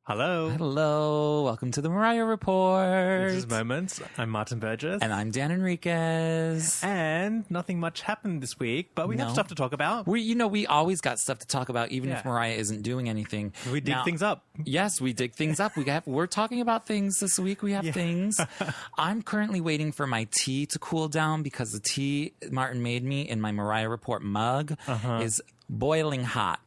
Hello. Hello. Welcome to the Mariah Report. This is Moments. I'm Martin Burgess. And I'm Dan Enriquez. And nothing much happened this week, but we have stuff to talk about. We always got stuff to talk about, even if Mariah isn't doing anything. We dig things up. Yes, we dig things up. We're talking about things this week. We have things. I'm currently waiting for my tea to cool down because the tea Martin made me in my Mariah Report mug is boiling hot.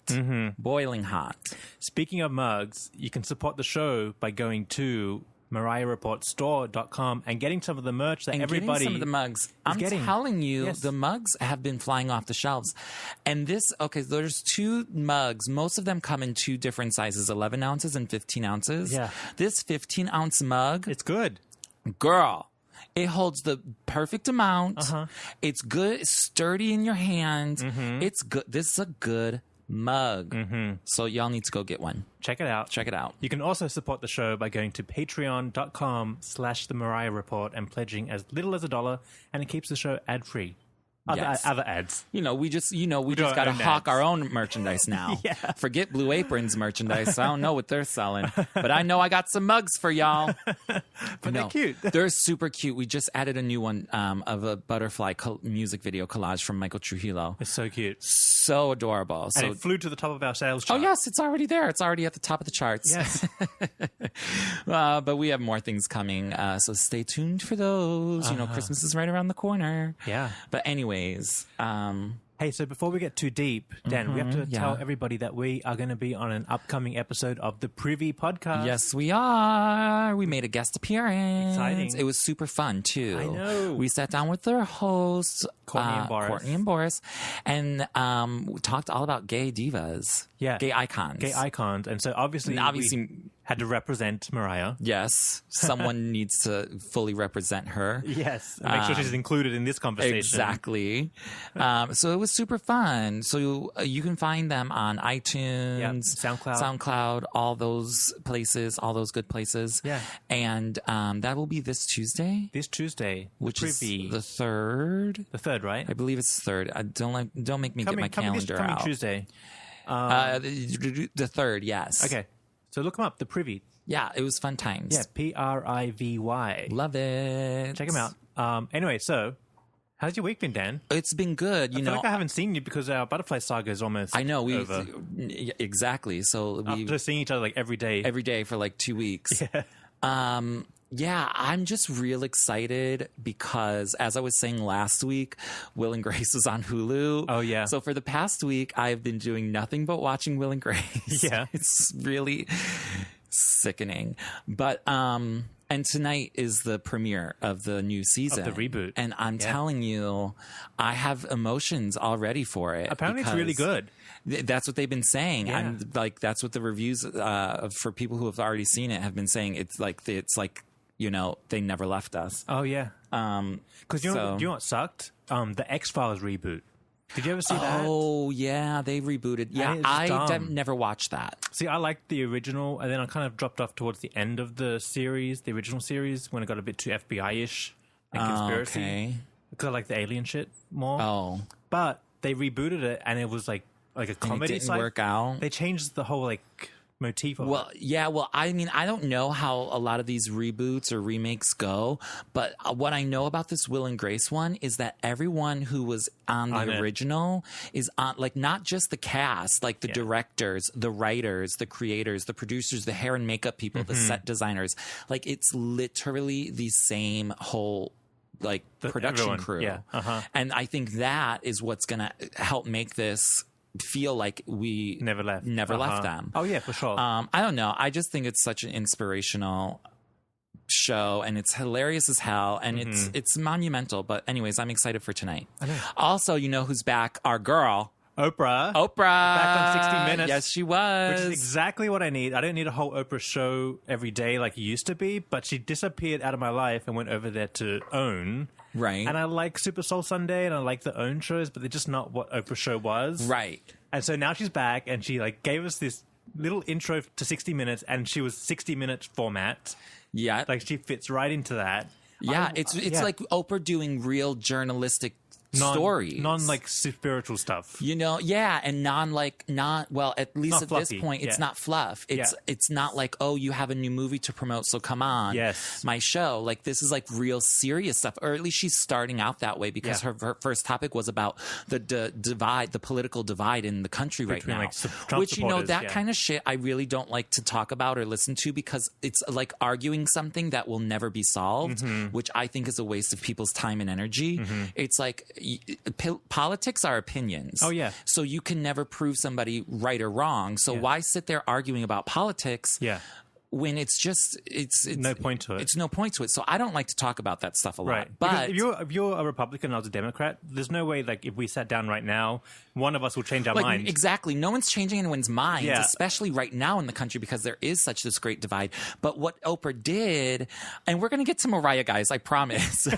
Boiling hot. Speaking of mugs, you can support the show by going to mariahreport.store.com and getting some of the merch that everybody some of the mugs. I'm telling you, the mugs have been flying off the shelves. And there's two mugs. Most of them come in two different sizes, 11 ounces and 15 ounces. Yeah. This 15-ounce mug. It's good. Girl. It holds the perfect amount. It's good. It's sturdy in your hand. It's good. This is a good mug. So y'all need to go get one. Check it out. Check it out. You can also support the show by going to patreon.com/The Mariah Report and pledging as little as $1, and it keeps the show ad-free. Other ads. We just got to hawk our own merchandise now. Forget Blue Apron's merchandise. I don't know what they're selling, but I know I got some mugs for y'all. But they're cute. They're super cute. We just added a new one of a butterfly music video collage from Michael Trujillo. It's so cute. So adorable. And it flew to the top of our sales chart. Oh, yes. It's already there. It's already at the top of the charts. Yes. But we have more things coming. So stay tuned for those. Christmas is right around the corner. Yeah. But anyways. Hey, so before we get too deep, Dan, we have to tell everybody that we are going to be on an upcoming episode of the Privy podcast. Yes, we are. We made a guest appearance. Exciting. It was super fun, too. I know. We sat down with their hosts, Courtney and Boris, and we talked all about gay divas. Yeah. Gay icons. Gay icons. And so obviously we had to represent Mariah. Yes. Someone needs to fully represent her. Yes. And make sure she's included in this conversation. Exactly. So it was super fun. So you can find them on iTunes, SoundCloud, all those places, all those good places. Yeah. And that will be this Tuesday. This Tuesday. Which is the 3rd. The 3rd, right? I believe it's the 3rd. Don't make me get my calendar out. Coming Tuesday. The 3rd, yes. Okay. So look them up, The Privy. Yeah, it was fun times. Yeah, Privy. Love it. Check them out. Anyway, so how's your week been, Dan? It's been good. I feel like I haven't seen you because our butterfly saga is almost over. Exactly. So we're seeing each other like every day for like 2 weeks. Yeah. Yeah, I'm just real excited because, as I was saying last week, Will and Grace was on Hulu. Oh, yeah. So for the past week, I've been doing nothing but watching Will and Grace. Yeah. It's really sickening. But, and tonight is the premiere of the new season. Of the reboot. And I'm telling you, I have emotions already for it. Apparently it's really good. That's what they've been saying. Yeah. I'm like, that's what the reviews for people who have already seen it have been saying. It's like they never left us. Oh yeah. Because you know what sucked? The X-Files reboot. Did you ever see that? Oh yeah, they rebooted. Yeah, I never watched that. See, I liked the original, and then I kind of dropped off towards the end of the original series, when it got a bit too FBI-ish and conspiracy. Okay. Because I like the alien shit more. Oh. But they rebooted it, and it was like a comedy. And it didn't work out. They changed the whole motif of it. Yeah, I mean, I don't know how a lot of these reboots or remakes go, but what I know about this Will and Grace one is that everyone who was on the original is on, like, not just the cast, like the directors, the writers, the creators, the producers, the hair and makeup people, the set designers. Like, it's literally the same whole production crew. Yeah. And I think that is what's going to help make this feel like we never left them. Oh yeah, for sure. I don't know. I just think it's such an inspirational show, and it's hilarious as hell, and it's monumental. But anyways, I'm excited for tonight. Also, you know who's back? Our girl. Oprah. Back on 60 Minutes. Yes, she was. Which is exactly what I need. I don't need a whole Oprah show every day like it used to be, but she disappeared out of my life and went over there to OWN. Right. And I like Super Soul Sunday and I like the OWN shows, but they're just not what Oprah show was. Right. And so now she's back, and she gave us this little intro to 60 Minutes, and she was 60 minutes format. Yeah. Like, she fits right into that. Yeah, it's like Oprah doing real journalistic stories. Like spiritual stuff. You know, yeah, and well, at least Not at fluffy. this point, it's not fluff. It's not like, oh, you have a new movie to promote, so come on, my show. Like, this is like real serious stuff, or at least she's starting out that way, because her first topic was about the divide, the political divide in the country right now. Like, Trump which, you know, supporters, that kind of shit I really don't like to talk about or listen to, because it's like arguing something that will never be solved, which I think is a waste of people's time and energy. It's like politics are opinions. Oh, yeah. So you can never prove somebody right or wrong. So why sit there arguing about politics? When it's just it's no point to it. It's no point to it. So I don't like to talk about that stuff a lot. Right. But if you're a Republican and I was a Democrat, there's no way, like, if we sat down right now, one of us will change our mind. Exactly. No one's changing anyone's minds, especially right now in the country, because there is such this great divide. But what Oprah did, and we're going to get to Mariah, guys, I promise.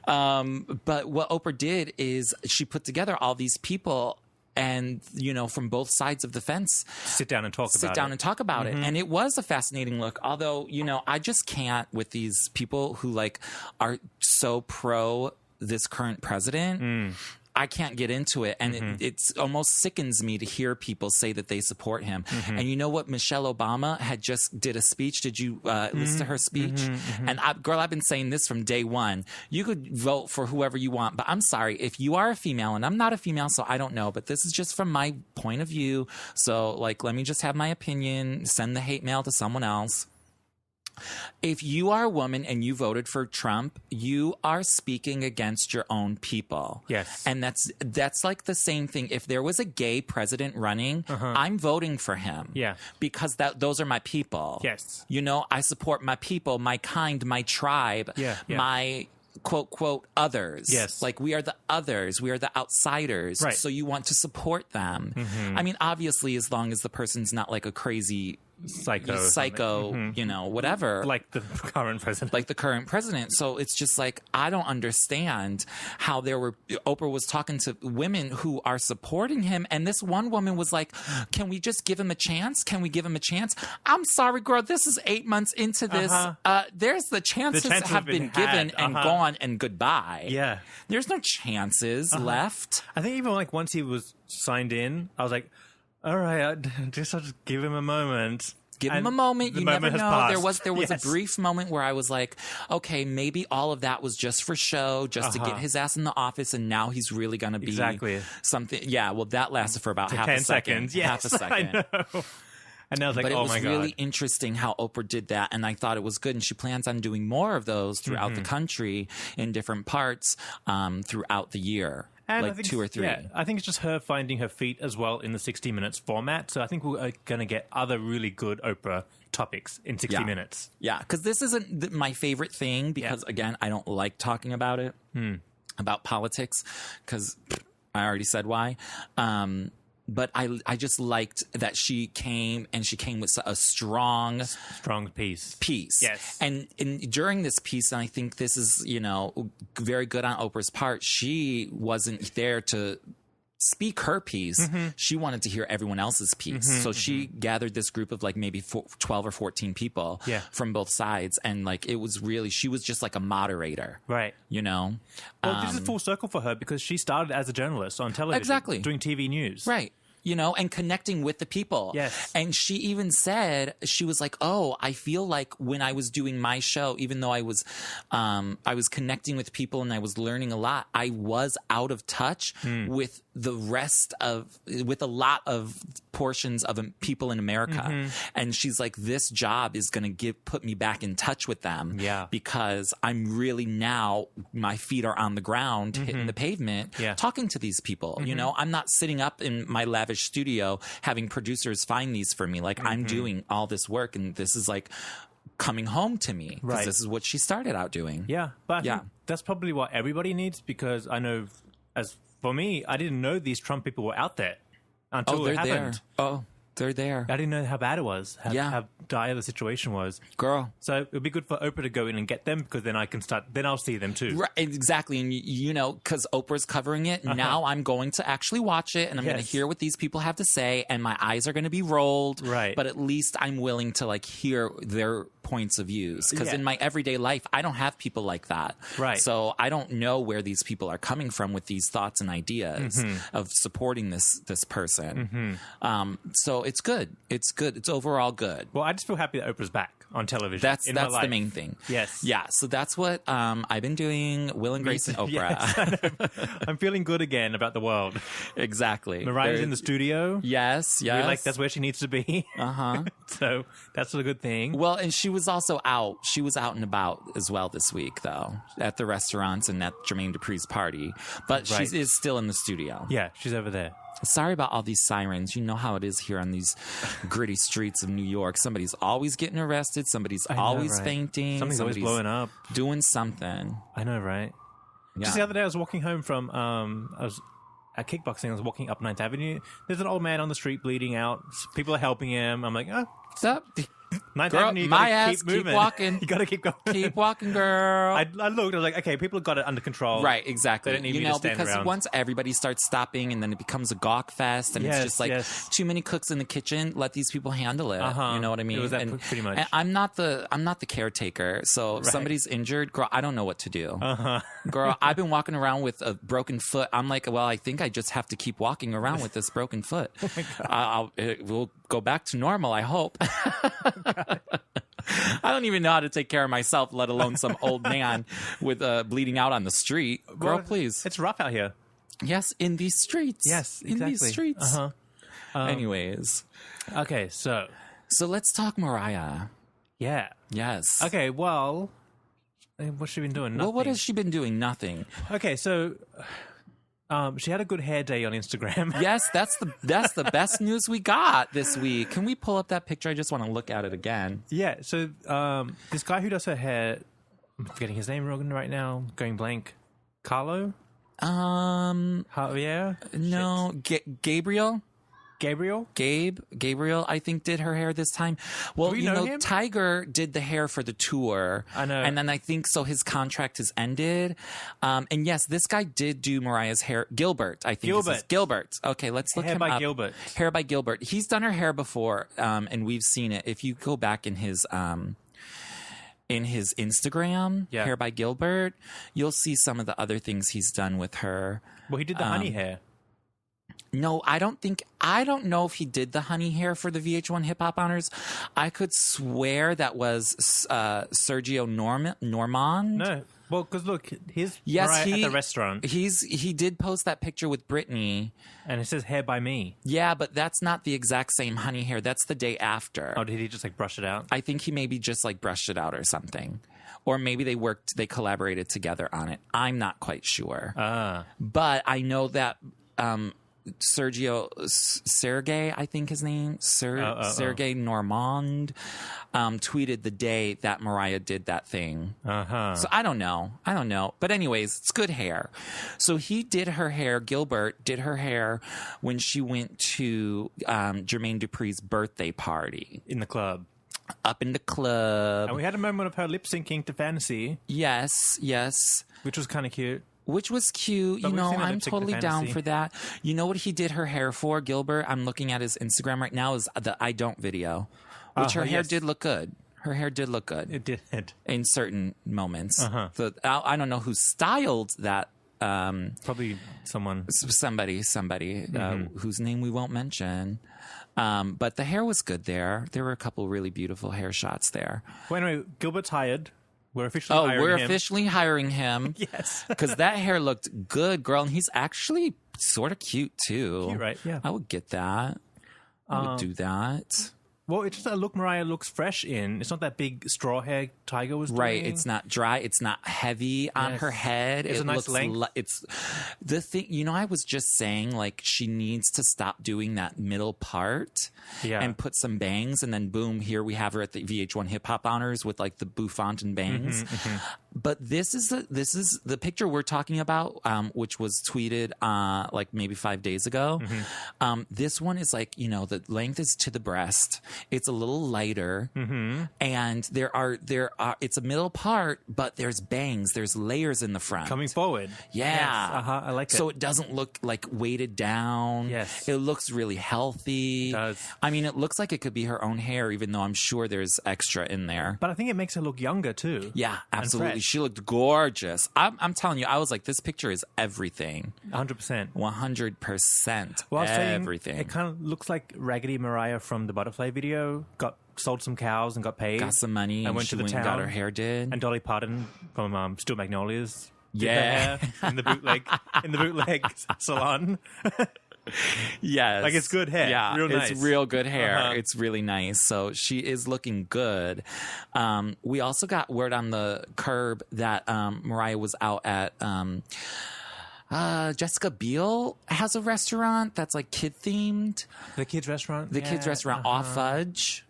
But what Oprah did is she put together all these people, and, you know, from both sides of the fence, sit down and talk about it. And it was a fascinating look. Although, you know, I just can't with these people who like are so pro this current president. I can't get into it. And it's almost sickens me to hear people say that they support him. And you know what? Michelle Obama had just did a speech. Did you listen to her speech? And I've been saying this from day one. You could vote for whoever you want, but I'm sorry. If you are a female, and I'm not a female, so I don't know, but this is just from my point of view. So, like, let me just have my opinion, send the hate mail to someone else. If you are a woman and you voted for Trump, you are speaking against your own people. Yes. And that's like the same thing. If there was a gay president running, I'm voting for him. Yeah. Because those are my people. Yes. You know, I support my people, my kind, my tribe, my quote, quote, others. Yes. Like, we are the others. We are the outsiders. Right. So you want to support them. I mean, obviously, as long as the person's not like a crazy psycho, you know, whatever. Like the current president. So it's just like, I don't understand how Oprah was talking to women who are supporting him. And this one woman was like, can we just give him a chance? Can we give him a chance? I'm sorry, girl. This is 8 months into this. There's the chances have been given and gone and goodbye. Yeah. There's no chances left. I think even like once he was signed in, I was like, all right, I'll just give him a moment. Give him a moment. You never know. Passed. There was a brief moment where I was like, okay, maybe all of that was just for show, just to get his ass in the office, and now he's really going to be something. Yeah, well, that lasted for about half 10 a second. Yes, half a second. I know. And I was like, oh my God. But it was really interesting how Oprah did that, and I thought it was good. And she plans on doing more of those throughout the country in different parts throughout the year. And like 2 or 3. Yeah, I think it's just her finding her feet as well in the 60 Minutes format. So I think we're going to get other really good Oprah topics in 60 Minutes. Yeah, because this isn't my favorite thing because, again, I don't like talking about it, about politics, because I already said why. But I just liked that she came with a strong piece. Yes. And during this piece, and I think this is, you know, very good on Oprah's part, she wasn't there to speak her piece. She wanted to hear everyone else's piece. So she gathered this group of like maybe 12 or 14 people from both sides. And like, it was really, she was just like a moderator. Right. You know? Well, this is full circle for her because she started as a journalist on television. Exactly. Doing TV news. Right. You know, and connecting with the people. Yes. And she even said, she was like, oh, I feel like when I was doing my show, even though I was connecting with people and I was learning a lot, I was out of touch with with a lot of portions of people in America. And she's like, this job is going to put me back in touch with them. Yeah. Because I'm really now, my feet are on the ground, hitting the pavement, talking to these people. You know, I'm not sitting up in my lavish studio having producers find these for me. Like, I'm doing all this work, and this is like coming home to me because this is what she started out doing. Yeah, but I think that's probably what everybody needs, because I know, as for me, I didn't know these Trump people were out there until it happened. They're there. I didn't know how bad it was, how dire the situation was. Girl. So it would be good for Oprah to go in and get them, because then I'll see them too. Right, exactly. And, you know, because Oprah's covering it, now I'm going to actually watch it, and I'm going to hear what these people have to say, and my eyes are going to be rolled. Right. But at least I'm willing to, like, hear their points of views. Because Yeah. in my everyday life, I don't have people like that. Right. So I don't know where these people are coming from with these thoughts and ideas of supporting this person. So it's good. It's good. It's overall good. Well, I just feel happy that Oprah's back on television. That's in my the life. main thing. Yes. Yeah. So that's what I've been doing. Will and Grace and Oprah. Yes, I know. I'm feeling good again about the world. Exactly. Mariah's in the studio. Yes. We like that's where she needs to be. So that's a good thing. Well, and she was also out. She was out and about as well this week, though, at the restaurants and at Jermaine Dupri's party. But Right. she is still in the studio. Yeah, she's over there. Sorry about all these sirens. You know how it is here on these gritty streets of New York. Somebody's always getting arrested. Somebody's always right? fainting. Something's always blowing up. Doing something. I know, right? Yeah. Just the other day, I was walking home from I was at kickboxing. I was walking up 9th Avenue. There's an old man on the street bleeding out. People are helping him. I'm like, oh, What's up? 9th Girl, Avenue. You my gotta ass, keep moving. keep walking. You gotta keep going. Keep walking, girl. I looked. I was like, okay, people have got it under control. Right, exactly. They don't need me to stand because around. once everybody starts stopping and then it becomes a gawk fest and Yes, it's just like yes. too many cooks in the kitchen, let these people handle it. You know what I mean? It was that pretty much. And I'm not the caretaker. So if somebody's injured, girl, I don't know what to do. Girl, I've been walking around with a broken foot. I'm like, well, I think I just have to keep walking around with this broken foot. Oh my God. We'll go back to normal, I hope. I don't even know how to take care of myself, let alone some old man with bleeding out on the street. Girl, please. It's rough out here. Yes, in these streets. Yes, exactly. In these streets. Anyways. Okay, so let's talk Mariah. yeah. Yes. Okay, well, what's she been doing? Nothing. Well, what has she been doing? Nothing. Okay, so she had a good hair day on Instagram. Yes, that's the best news we got this week. Can we pull up that picture? I just want to look at it again. Yeah, so this guy who does her hair, I'm forgetting his name right now, going blank. Carlo? Javier? No, Gabriel? Gabriel, I think, did her hair this time. Well, Do we you know know, him? Tiger did the hair for the tour. I know. And then I think so his contract has ended. And yes, this guy did do Mariah's hair. Gilbert, I think. Gilbert. Okay, let's look Hair him by up. Gilbert. Hair by Gilbert. He's done her hair before, and we've seen it. If you go back in his Instagram, Yeah. Hair by Gilbert, you'll see some of the other things he's done with her. Well, he did the honey hair. No, I don't know if he did the honey hair for the VH1 Hip Hop Honors. I could swear that was Sergio Normand. No. Well, because look, here's Yes, Mariah at the restaurant. He did post that picture with Britney. And it says hair by me. Yeah, but that's not the exact same honey hair. That's the day after. Oh, did he just like brush it out? I think he maybe just like brushed it out or something. Or maybe they collaborated together on it. I'm not quite sure. But I know that Sergey, I think his name, Sergey Normand, tweeted the day that Mariah did that thing. So I don't know. But anyways, it's good hair. So he did her hair, Gilbert did her hair when she went to Jermaine Dupri's birthday party. In the club. Up in the club. And we had a moment of her lip syncing to Fantasy. Yes. Which was kind of cute. Which was cute. But you we've know, seen her I'm lip sync to totally down Fantasy. for that. You know what he did her hair for, Gilbert? I'm looking at his Instagram right now, is the I Don't video, which her hair yes. did look good. Her hair did look good. It did. In certain moments. So I don't know who styled that. Probably someone. Somebody whose name we won't mention. But the hair was good there. There were a couple really beautiful hair shots there. Well, anyway, Gilbert's hired. We're officially hiring him. We're officially hiring him. Yes. Because that hair looked good, girl. And he's actually sort of cute, too. Cute, right? Yeah. I would get that. I would do that. Well, it's just a look Mariah looks fresh in. It's not that big straw hair Tiger was doing. Right. It's not dry. It's not heavy on her head. It's a nice length. It's the thing. You know, I was just saying, like, she needs to stop doing that middle part and put some bangs. And then, boom, here we have her at the VH1 Hip Hop Honors with, like, the bouffant and bangs. But this is the picture we're talking about, which was tweeted like maybe 5 days ago. This one is like, the length is to the breast. It's a little lighter, and there are it's a middle part, but there's bangs, there's layers in the front coming forward. Yeah, yes. I like it. So it doesn't look like weighted down. Yes, it looks really healthy. It does. I mean, it looks like it could be her own hair, even though I'm sure there's extra in there. But I think it makes her look younger too. Yeah, absolutely. She looked gorgeous. I'm telling you, I was like, this picture is everything. 100%. 100%. Well, everything. It kind of looks like Raggedy Mariah from the Butterfly video. Sold some cows and got paid. Got some money and went to the town. Got her hair did. And Dolly Parton from Steel Magnolias. Did Yeah. her hair in the bootleg salon. Yes. Like it's good hair. Yeah. Real nice. It's real good hair. It's really nice. So she is looking good. We also got word on the curb that Mariah was out at Jessica Biel has a restaurant that's like kid themed. The kids restaurant? The kids restaurant Off Fudge.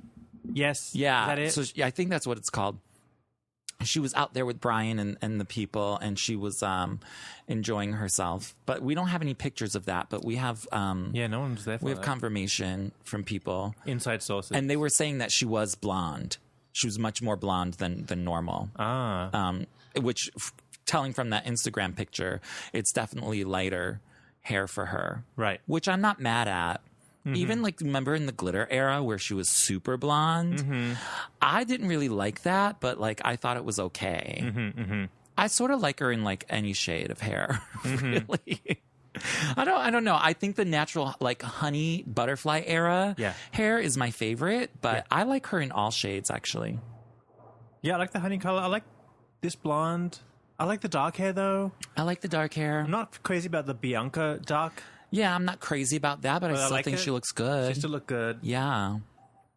Yes. Yeah. Is that it? So I think that's what it's called. She was out there with Brian and the people, and she was enjoying herself. But we don't have any pictures of that. But we have no one's there for we have that. confirmation from people. Inside sources. And they were saying that she was blonde. She was much more blonde than normal. Which, telling from that Instagram picture, it's definitely lighter hair for her. Right. Which I'm not mad at. Even like, remember in the glitter era where she was super blonde? I didn't really like that, but like I thought it was okay. I sort of like her in like any shade of hair. Really. I don't know. I think the natural like honey butterfly era hair is my favorite, but I like her in all shades actually. Yeah, I like the honey color. I like this blonde. I like the dark hair though. I like the dark hair. I'm not crazy about the Bianca dark. Yeah, I'm not crazy about that, but I still think she looks good. She still look good. Yeah.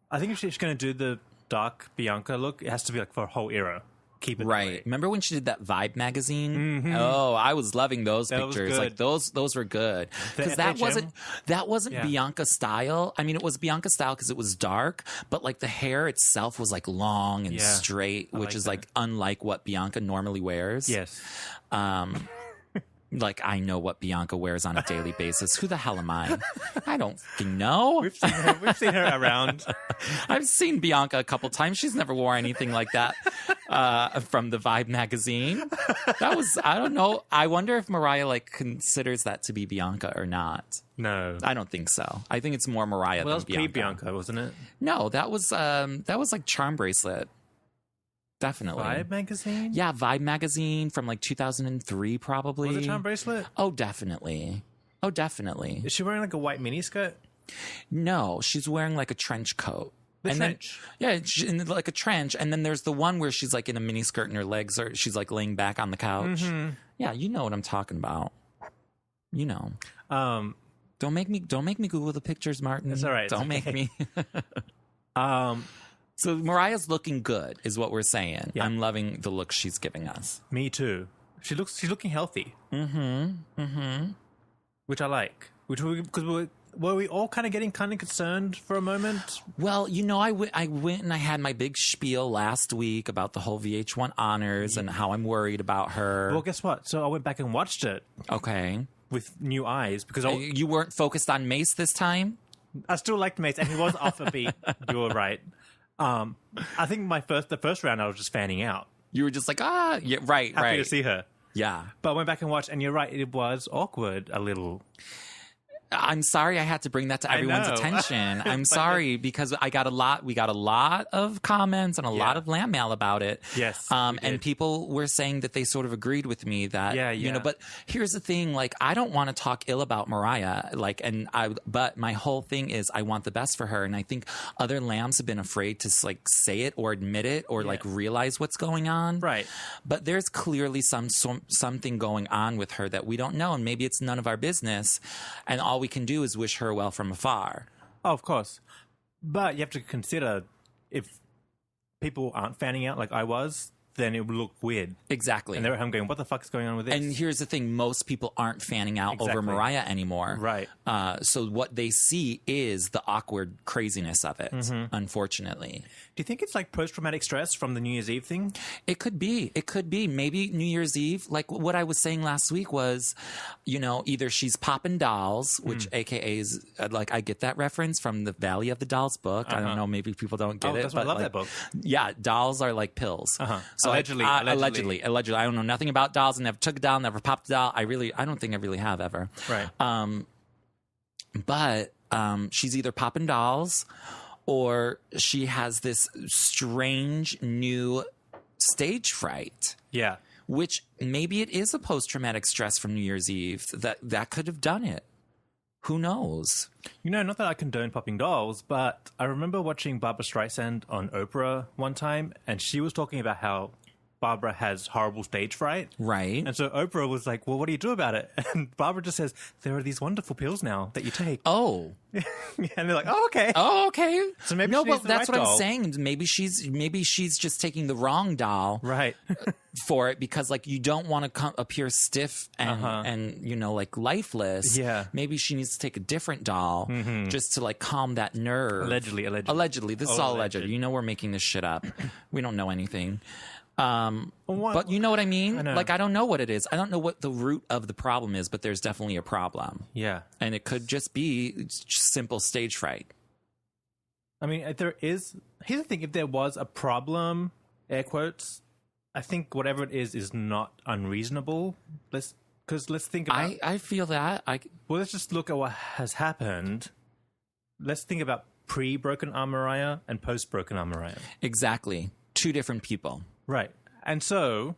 I think if she's going to do the dark Bianca look, it has to be like for a whole era. Keep it right. Remember when she did that Vibe magazine? Oh, I was loving those pictures. Like those were good because that wasn't Bianca style. I mean, it was Bianca style because it was dark, but like the hair itself was like long and straight, which is like unlike what Bianca normally wears. Yes. Like, I know what Bianca wears on a daily basis. Who the hell am I? I don't fucking know. We've seen her around. I've seen Bianca a couple times. She's never wore anything like that from the Vibe magazine. That was, I don't know. I wonder if Mariah like considers that to be Bianca or not. No, I don't think so. I think it's more Mariah than Bianca. Pre-Bianca, wasn't it? No, that was like Charm Bracelet. Definitely. Vibe magazine? Yeah, Vibe magazine from like 2003 probably. Was it Charm Bracelet? Oh, definitely. Is she wearing like a white miniskirt? No, she's wearing like a trench coat. Trench? Then, in like a trench. And then there's the one where she's like in a miniskirt and her legs are, she's like laying back on the couch. Yeah, you know what I'm talking about. You know. Don't make me Google the pictures, Martin. That's all right. Don't make me. So Mariah's looking good, is what we're saying. Yeah. I'm loving the look she's giving us. Me too. She's looking healthy. Which I like. Because were we all kind of getting kind of concerned for a moment? Well, I went and I had my big spiel last week about the whole VH1 honors and how I'm worried about her. Well, guess what? So I went back and watched it. Okay. With new eyes because you weren't focused on Mace this time? I still liked Mace, and he was off a beat. You were right. I think the first round I was just fanning out. You were just like, yeah, right. Happy to see her. Yeah. But I went back and watched, and you're right, it was awkward a little. I'm sorry I had to bring that to everyone's attention. I'm sorry because we got a lot of comments and a lot of LambMail about it. Yes. And people were saying that they sort of agreed with me that, but here's the thing, like, I don't want to talk ill about Mariah, but my whole thing is I want the best for her. And I think other lambs have been afraid to like say it or admit it or like realize what's going on. Right. But there's clearly something going on with her that we don't know. And maybe it's none of our business. And all we can do is wish her well from afar. Oh, of course. But you have to consider if people aren't fanning out like I was, then it would look weird. Exactly. And they're at home going, what the fuck is going on with this? And here's the thing. Most people aren't fanning out over Mariah anymore. Right. So what they see is the awkward craziness of it, unfortunately. Do you think it's like post-traumatic stress from the New Year's Eve thing? It could be. It could be. Maybe New Year's Eve, like what I was saying last week was, either she's popping dolls, which AKA is, like, I get that reference from the Valley of the Dolls book. I don't know. Maybe people don't get it. That's why I love that book. Yeah. Dolls are like pills. So Allegedly. Allegedly. I don't know nothing about dolls. I never took a doll, never popped a doll. I don't think I really have ever. Right. But she's either popping dolls or she has this strange new stage fright. Yeah. Which maybe it is a post-traumatic stress from New Year's Eve. That could have done it. Who knows? Not that I condone popping dolls, but I remember watching Barbra Streisand on Oprah one time, and she was talking about how Barbara has horrible stage fright. Right. And so Oprah was like, well, what do you do about it? And Barbara just says, there are these wonderful pills now that you take. Oh. And they're like, oh, okay. Oh, okay. So maybe no, she well, needs the that's right what doll. I'm saying. Maybe she's just taking the wrong doll. Right. For it, because like you don't want to appear stiff and like lifeless. Yeah. Maybe she needs to take a different doll just to like calm that nerve. Allegedly. This is all alleged. We're making this shit up. We don't know anything. But you know what I mean? Like, I don't know what it is. I don't know what the root of the problem is, but there's definitely a problem. Yeah. And it could just be simple stage fright. I mean, here's the thing. If there was a problem, air quotes, I think whatever it is not unreasonable. Let's think about... I feel that. Well, let's just look at what has happened. Let's think about pre-Broken Arm Mariah and post-Broken Arm Mariah. Exactly. Two different people. Right. And so,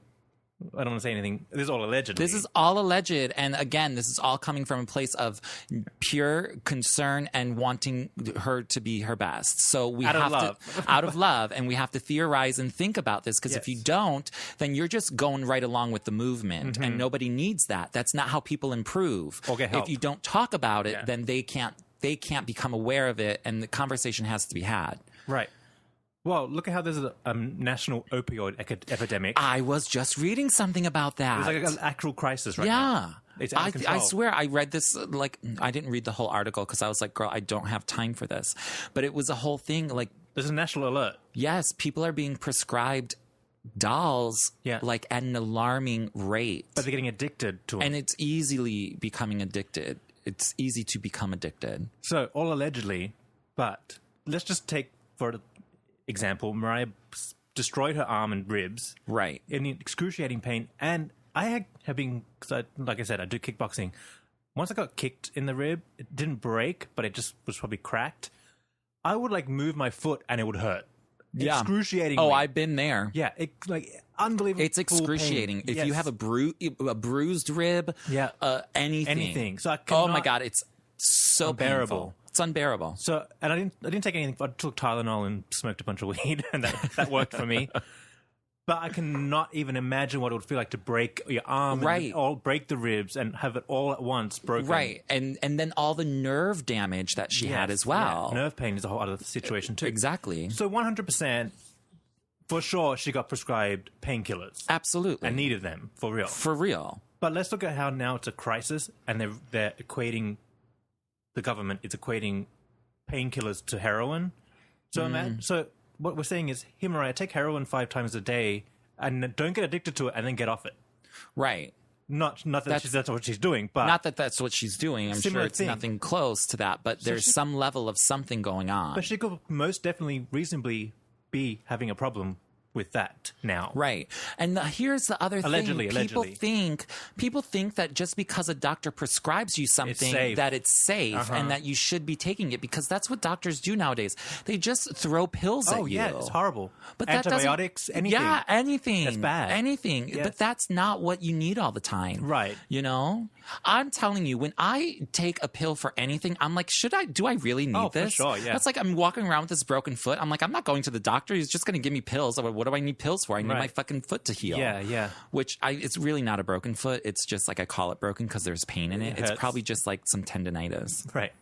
I don't want to say anything. This is all allegedly. This is all alleged. And again, this is all coming from a place of pure concern and wanting her to be her best. So we out of love. And we have to theorize and think about this, because if you don't, then you're just going right along with the movement. And nobody needs that. That's not how people improve. Or get help. If you don't talk about it, then they can't become aware of it, and the conversation has to be had. Right. Well, look at how there's a national opioid epidemic. I was just reading something about that. There's like an actual crisis right now. It's out of control. I swear I read this, like, I didn't read the whole article because I was like, girl, I don't have time for this. But it was a whole thing, like... There's a national alert. Yes, people are being prescribed dolls, like, at an alarming rate. But they're getting addicted to them. And it's easily becoming addicted. It's easy to become addicted. So, all allegedly, but let's just take, for example, Mariah destroyed her arm and ribs. Right. In excruciating pain. And I have been, because like I said, I do kickboxing. Once I got kicked in the rib, it didn't break, but it just was probably cracked. I would like move my foot and it would hurt. Yeah. Excruciating. Oh, I've been there. Yeah. Unbelievable. It's excruciating. Pain. If you have a bruised rib, anything. So I cannot, oh my God, it's so unbearable. Painful. It's unbearable. So, and I didn't take anything. I took Tylenol and smoked a bunch of weed, and that worked for me. But I cannot even imagine what it would feel like to break your arm, and break the ribs, and have it all at once broken. Right, and then all the nerve damage that she had as well. Yeah. Nerve pain is a whole other situation too. Exactly. So 100%, for sure, she got prescribed painkillers. Absolutely, and needed them for real. For real. But let's look at how now it's a crisis, and they're equating. The government is equating painkillers to heroin. So, so what we're saying is, here, Mariah, take heroin 5 times a day and don't get addicted to it and then get off it. Right. Not that that's what she's doing, but... Not that that's what she's doing. I'm sure it's nothing close to that, but there's some level of something going on. But she could most definitely reasonably be having a problem with that now. Right. And here's the other allegedly, thing. People think that just because a doctor prescribes you something that it's safe and that you should be taking it, because that's what doctors do nowadays. They just throw pills at you. Oh, yeah, it's horrible. But antibiotics, anything. Yeah, anything. That's bad. Anything. Yes. But that's not what you need all the time. Right. You know? I'm telling you, when I take a pill for anything, I'm like, do I really need this? For sure, yeah. That's like I'm walking around with this broken foot. I'm like, I'm not going to the doctor. He's just going to give me pills. What do I need pills for? I need my fucking foot to heal. Yeah. Which it's really not a broken foot. It's just like I call it broken because there's pain in it. It's probably just like some tendinitis. Right.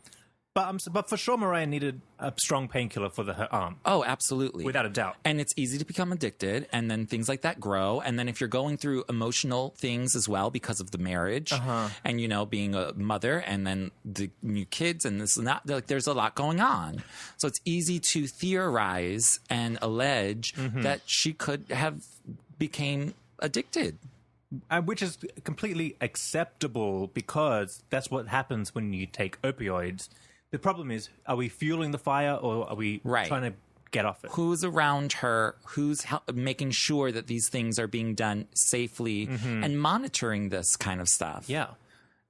But for sure, Mariah needed a strong painkiller for her arm. Oh, absolutely. Without a doubt. And it's easy to become addicted, and then things like that grow. And then if you're going through emotional things as well because of the marriage and, you know, being a mother and then the new kids and this and that, like, there's a lot going on. So it's easy to theorize and allege that she could have became addicted. Which is completely acceptable because that's what happens when you take opioids. The problem is, are we fueling the fire or are we trying to get off it? Who's around her? Who's making sure that these things are being done safely and monitoring this kind of stuff? Yeah.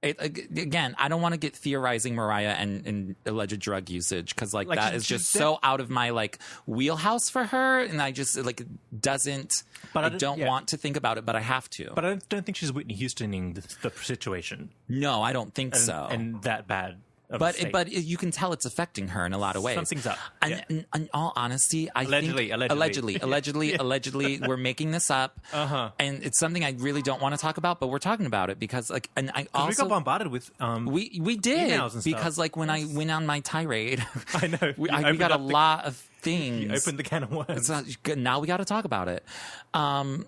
Again, I don't want to get theorizing Mariah and alleged drug usage because like that is just so out of my like wheelhouse for her, and I just like doesn't. But I don't want to think about it, but I have to. But I don't think she's Whitney Houstoning the situation. No, I don't think so. And that bad. But you can tell it's affecting her in a lot of ways. Something's up. And in all honesty, I think allegedly, we're making this up, and it's something I really don't want to talk about, but we're talking about it because like, and I also we got bombarded with we did emails and because stuff. like when I went on my tirade, I know we got a lot of things. You opened the can of worms. Now we got to talk about it. But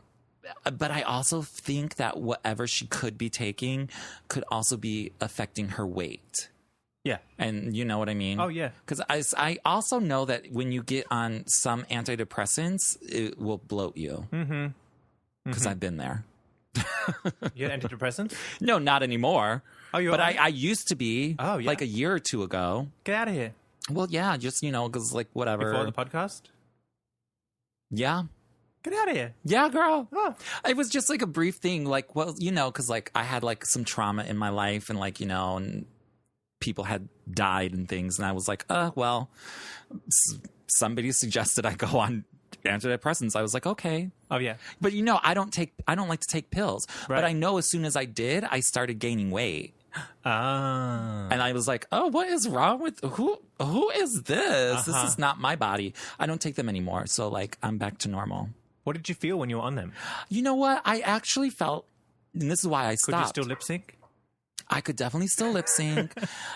I also think that whatever she could be taking could also be affecting her weight. Yeah. And you know what I mean? Oh, yeah. Because I also know that when you get on some antidepressants, it will bloat you. Because I've been there. You had antidepressants? No, not anymore. Oh, you But I used to be like a year or two ago. Get out of here. Well, yeah, just, you know, because like whatever. Before the podcast? Yeah. Get out of here. Yeah, girl. Oh. It was just like a brief thing. Like, well, you know, because like I had like some trauma in my life and like, you know, and people had died and things, and I was like, well, somebody suggested I go on antidepressants. I was like, okay. Oh yeah. But you know, I don't like to take pills. Right. But I know as soon as I did, I started gaining weight. And I was like, oh, what is wrong with who is this? This is not my body. I don't take them anymore. So like I'm back to normal. What did you feel when you were on them? You know what? I actually felt, and this is why I stopped. Could you still lip sync? I could definitely still lip sync.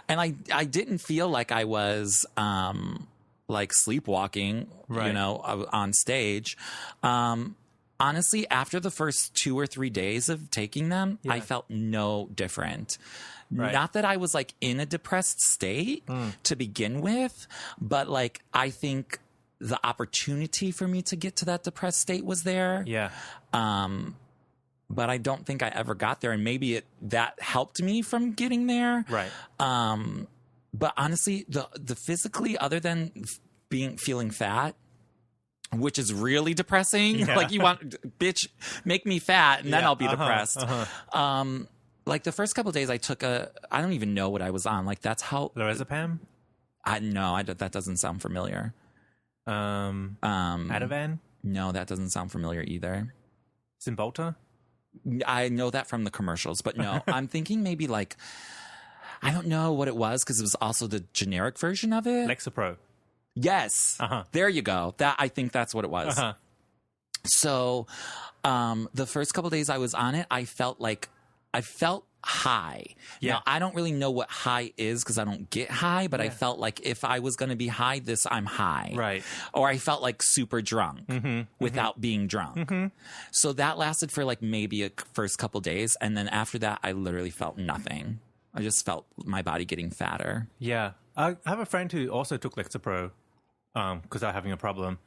And I didn't feel like I was like sleepwalking, you know, on stage. Honestly, after the first 2 or 3 days of taking them, I felt no different. Right. Not that I was like in a depressed state to begin with, but like I think the opportunity for me to get to that depressed state was there. Yeah. But I don't think I ever got there, and maybe that helped me from getting there. Right. But honestly, the physically, other than feeling fat, which is really depressing. Like you want, bitch, make me fat, and then I'll be depressed. Like the first couple of days, I took I don't even know what I was on. Like that's how lorazepam. That doesn't sound familiar. Ativan. No, that doesn't sound familiar either. Cymbalta. I know that from the commercials, but no, I'm thinking maybe like, I don't know what it was because it was also the generic version of it. Lexapro. Yes. There you go. I think that's what it was. So the first couple of days I was on it, I felt high. Yeah. Now, I don't really know what high is because I don't get high, but I felt like if I was going to be high, I'm high. Right. Or I felt like super drunk without being drunk. So that lasted for like maybe a first couple days. And then after that, I literally felt nothing. I just felt my body getting fatter. Yeah. I have a friend who also took Lexapro because they're having a problem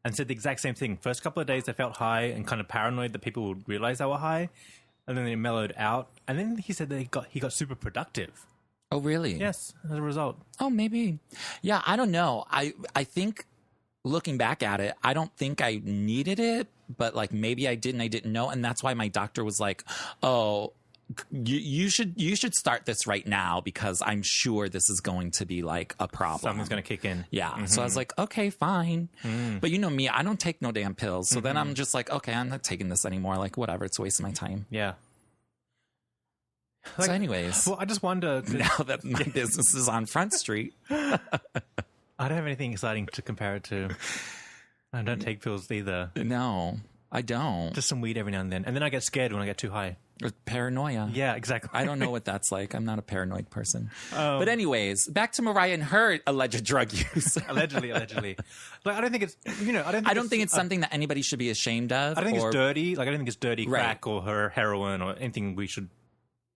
and said the exact same thing. First couple of days, they felt high and kind of paranoid that people would realize they were high. And then they mellowed out. And then he said that he got super productive. Oh, really? Yes, as a result. Oh, maybe. Yeah, I don't know. I think looking back at it, I don't think I needed it, but like maybe I didn't know. And that's why my doctor was like, oh, you should start this right now because I'm sure this is going to be like a problem. Something's going to kick in. Yeah. So I was like, okay, fine. But you know me, I don't take no damn pills. So then I'm just like, okay, I'm not taking this anymore. Like, whatever. It's wasting my time. Yeah. So anyways. Well, I just wonder. Now that my business is on Front Street. I don't have anything exciting to compare it to. I don't take pills either. No, I don't. Just some weed every now and then. And then I get scared when I get too high. Or paranoia. Yeah, exactly. I don't know what that's like. I'm not a paranoid person. But anyways, back to Mariah and her alleged drug use. allegedly. Like, I don't think it's, I don't think it's something that anybody should be ashamed of. I don't think it's dirty. Like, I don't think it's dirty crack Right. or her heroin or anything we should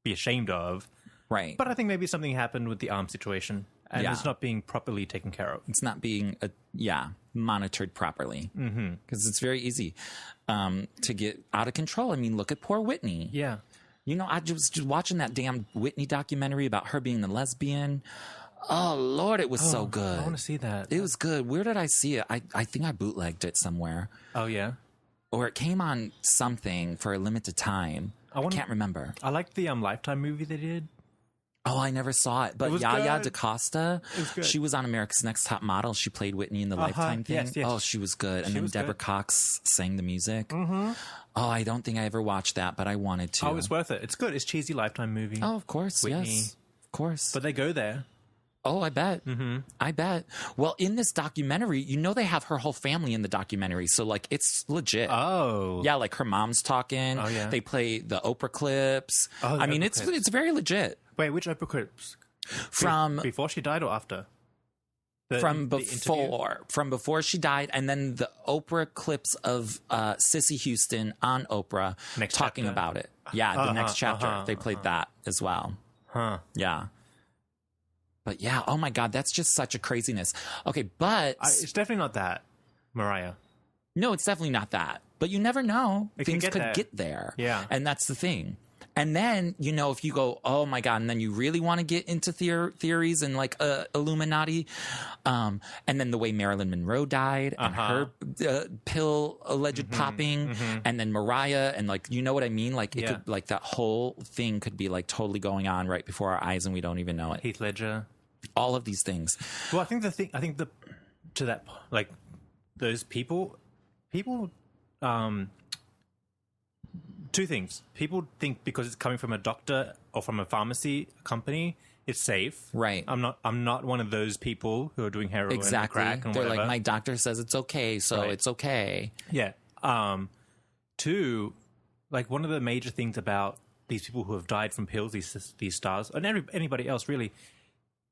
be ashamed of. Right. But I think maybe something happened with the arm situation and Yeah. it's not being properly taken care of. It's not being, monitored properly. Because it's very easy to get out of control. I mean, look at poor Whitney. Yeah. I was just watching that damn Whitney documentary about her being the lesbian. Oh, Lord, it was so good. I want to see that. It was good. Where did I see it? I think I bootlegged it somewhere. Oh, yeah? Or it came on something for a limited time. I can't remember. I liked the Lifetime movie they did. Oh, I never saw it. But was Yaya good. DaCosta, good. she was on America's Next Top Model. She played Whitney in the Lifetime thing. Yes. Oh, she was good. And then was Deborah good. Cox sang the music. Mm-hmm. Oh, I don't think I ever watched that, but I wanted to. Oh, it's worth it. It's good. It's cheesy Lifetime movie. Oh, of course. Whitney. Yes. Of course. But they go there. Oh, I bet. Mm-hmm. I bet. Well, in this documentary, they have her whole family in the documentary. So, like, it's legit. Oh. Yeah, like her mom's talking. Oh, yeah. They play the Oprah clips. Oh, the I mean, Oprah clips. it's very legit. Wait, which Oprah clips? From Before she died or after? from the interview? before she died, and then the Oprah clips of Sissy Houston on Oprah Next talking chapter. about it. Yeah, the next chapter. They played that as well. Huh. Yeah. But yeah, oh my God, that's just such a craziness. Okay, but It's definitely not that, Mariah. no, it's definitely not that. But you never know. It Things could could get there. get there. Yeah. And that's the thing. And then, if you go, oh my God, and then you really want to get into theories and like Illuminati, and then the way Marilyn Monroe died and her pill alleged popping, and then Mariah, and like, you know what I mean? Like, it could, like, that whole thing could be like totally going on right before our eyes and we don't even know it. Heath Ledger. All of these things. Well, to that, like, those people, two things. People think because it's coming from a doctor or from a pharmacy company, it's safe. Right. I'm not one of those people who are doing heroin Exactly. and crack and They're whatever. like, my doctor says it's okay, so Right. it's okay. Yeah. Two, like, one of the major things about these people who have died from pills, these stars, and anybody else really,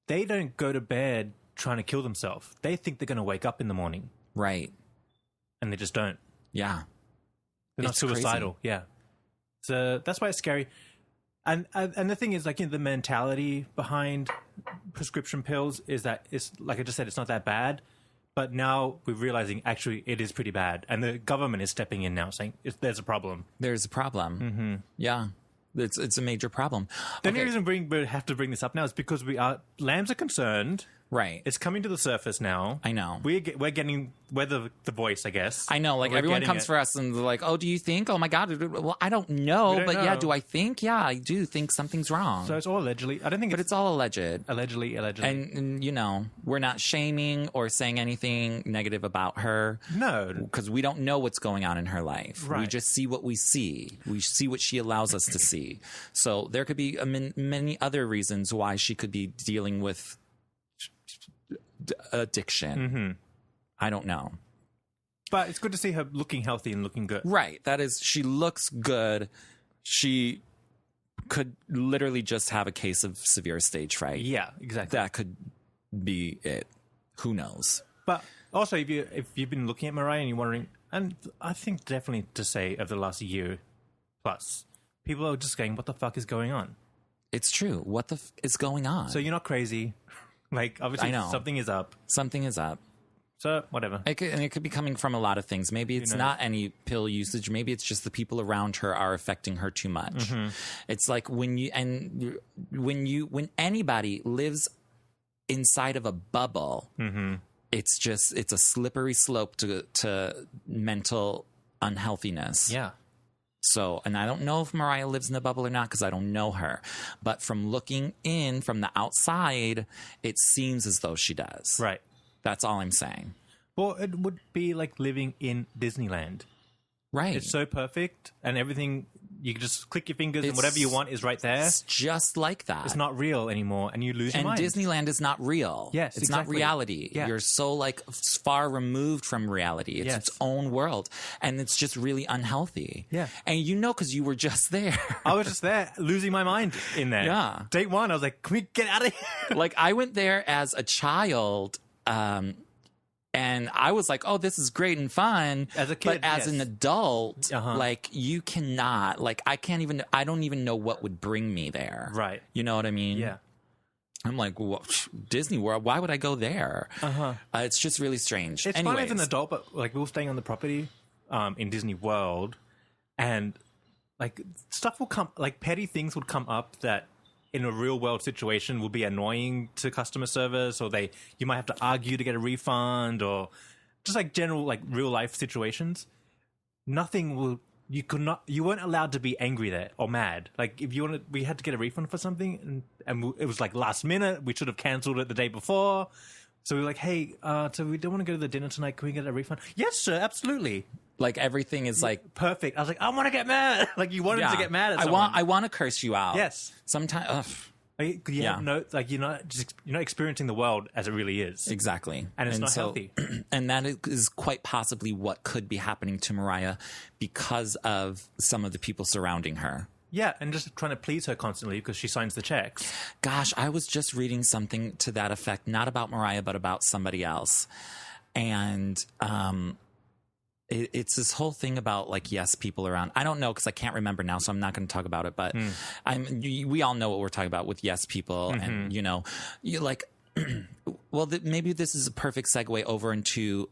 they don't go to bed trying to kill themselves. They think they're going to wake up in the morning, Right. and they just don't. Yeah. They're not It's suicidal. crazy. Yeah. So that's why it's scary. And the thing is, like, the mentality behind prescription pills is that it's, like I just said, it's not that bad. But now we're realizing actually it is pretty bad, and the government is stepping in now, saying there's a problem. There's a problem. Mm-hmm. Yeah. It's a major problem. The only reason we have to bring this up now is because lambs are concerned. Right. It's coming to the surface now. I know. We're the voice, I guess. I know, like, We're everyone getting comes it. for us and they're like, oh, do you think? Oh my God. Well, I don't know, don't but yeah, know. do I think? Yeah, I do think something's wrong. So it's all allegedly. I don't think but it's all alleged. allegedly. And, we're not shaming or saying anything negative about her. No. Because we don't know what's going on in her life. We Right. just see what we see. We see what she allows us to see. So there could be many other reasons why she could be dealing with addiction. Mm-hmm. I don't know. But it's good to see her looking healthy and looking good. Right. That is, she looks good. She could literally just have a case of severe stage fright. Yeah, exactly. That could be it. Who knows? But also, if you've been looking at Mariah and you're wondering, and I think definitely to say over the last year plus, people are just going, what the fuck is going on? It's true. What the is going on? So you're not crazy. Like, obviously, I know. something is up. Something is up. So, whatever. It could be coming from a lot of things. Maybe it's knows? not any pill usage. Maybe it's just the people around her are affecting her too much. Mm-hmm. It's like when anybody lives inside of a bubble, Mm-hmm. it's a slippery slope to mental unhealthiness. Yeah. So, and I don't know if Mariah lives in a bubble or not because I don't know her. But from looking in from the outside, it seems as though she does. Right. That's all I'm saying. Well, it would be like living in Disneyland. Right. It's so perfect, and everything you can just click your fingers and whatever you want is right there. It's just like that. It's not real anymore, and you lose your mind. And Disneyland is not real. Yes, it's exactly. not reality. Yeah. You're so like far removed from reality. It's its own world, and it's just really unhealthy. Yeah, and you know, because you were just there. I was just there, losing my mind in there. Yeah, day one, I was like, "Can we get out of here?" Like I went there as a child. And I was like, oh, this is great and fun. As a kid, but as an adult, like you cannot, like I don't even know what would bring me there. Right. You know what I mean? Yeah. I'm like, well, Disney World, why would I go there? It's just really strange. It's fun as an adult, but like we were staying on the property in Disney World, and like stuff will come, like petty things would come up that in a real world situation would be annoying to customer service, or you might have to argue to get a refund, or just like general like real life situations. You weren't allowed to be angry there or mad. Like if you wanted, we had to get a refund for something, and it was like last minute. We should have cancelled it the day before. So we were like, hey, so we don't want to go to the dinner tonight. Can we get a refund? Yes, sir, absolutely. Like everything is like perfect. I was like, I want to get mad. Like you wanted to get mad at someone. I want to curse you out. Yes. Sometimes. You're not experiencing the world as it really is. Exactly. And it's not healthy. And that is quite possibly what could be happening to Mariah because of some of the people surrounding her. Yeah, and just trying to please her constantly because she signs the checks. Gosh, I was just reading something to that effect, not about Mariah, but about somebody else. And it's this whole thing about like yes people around. I don't know because I can't remember now, so I'm not going to talk about it. But we all know what we're talking about with yes people, and you know, you like. Well, maybe this is a perfect segue over into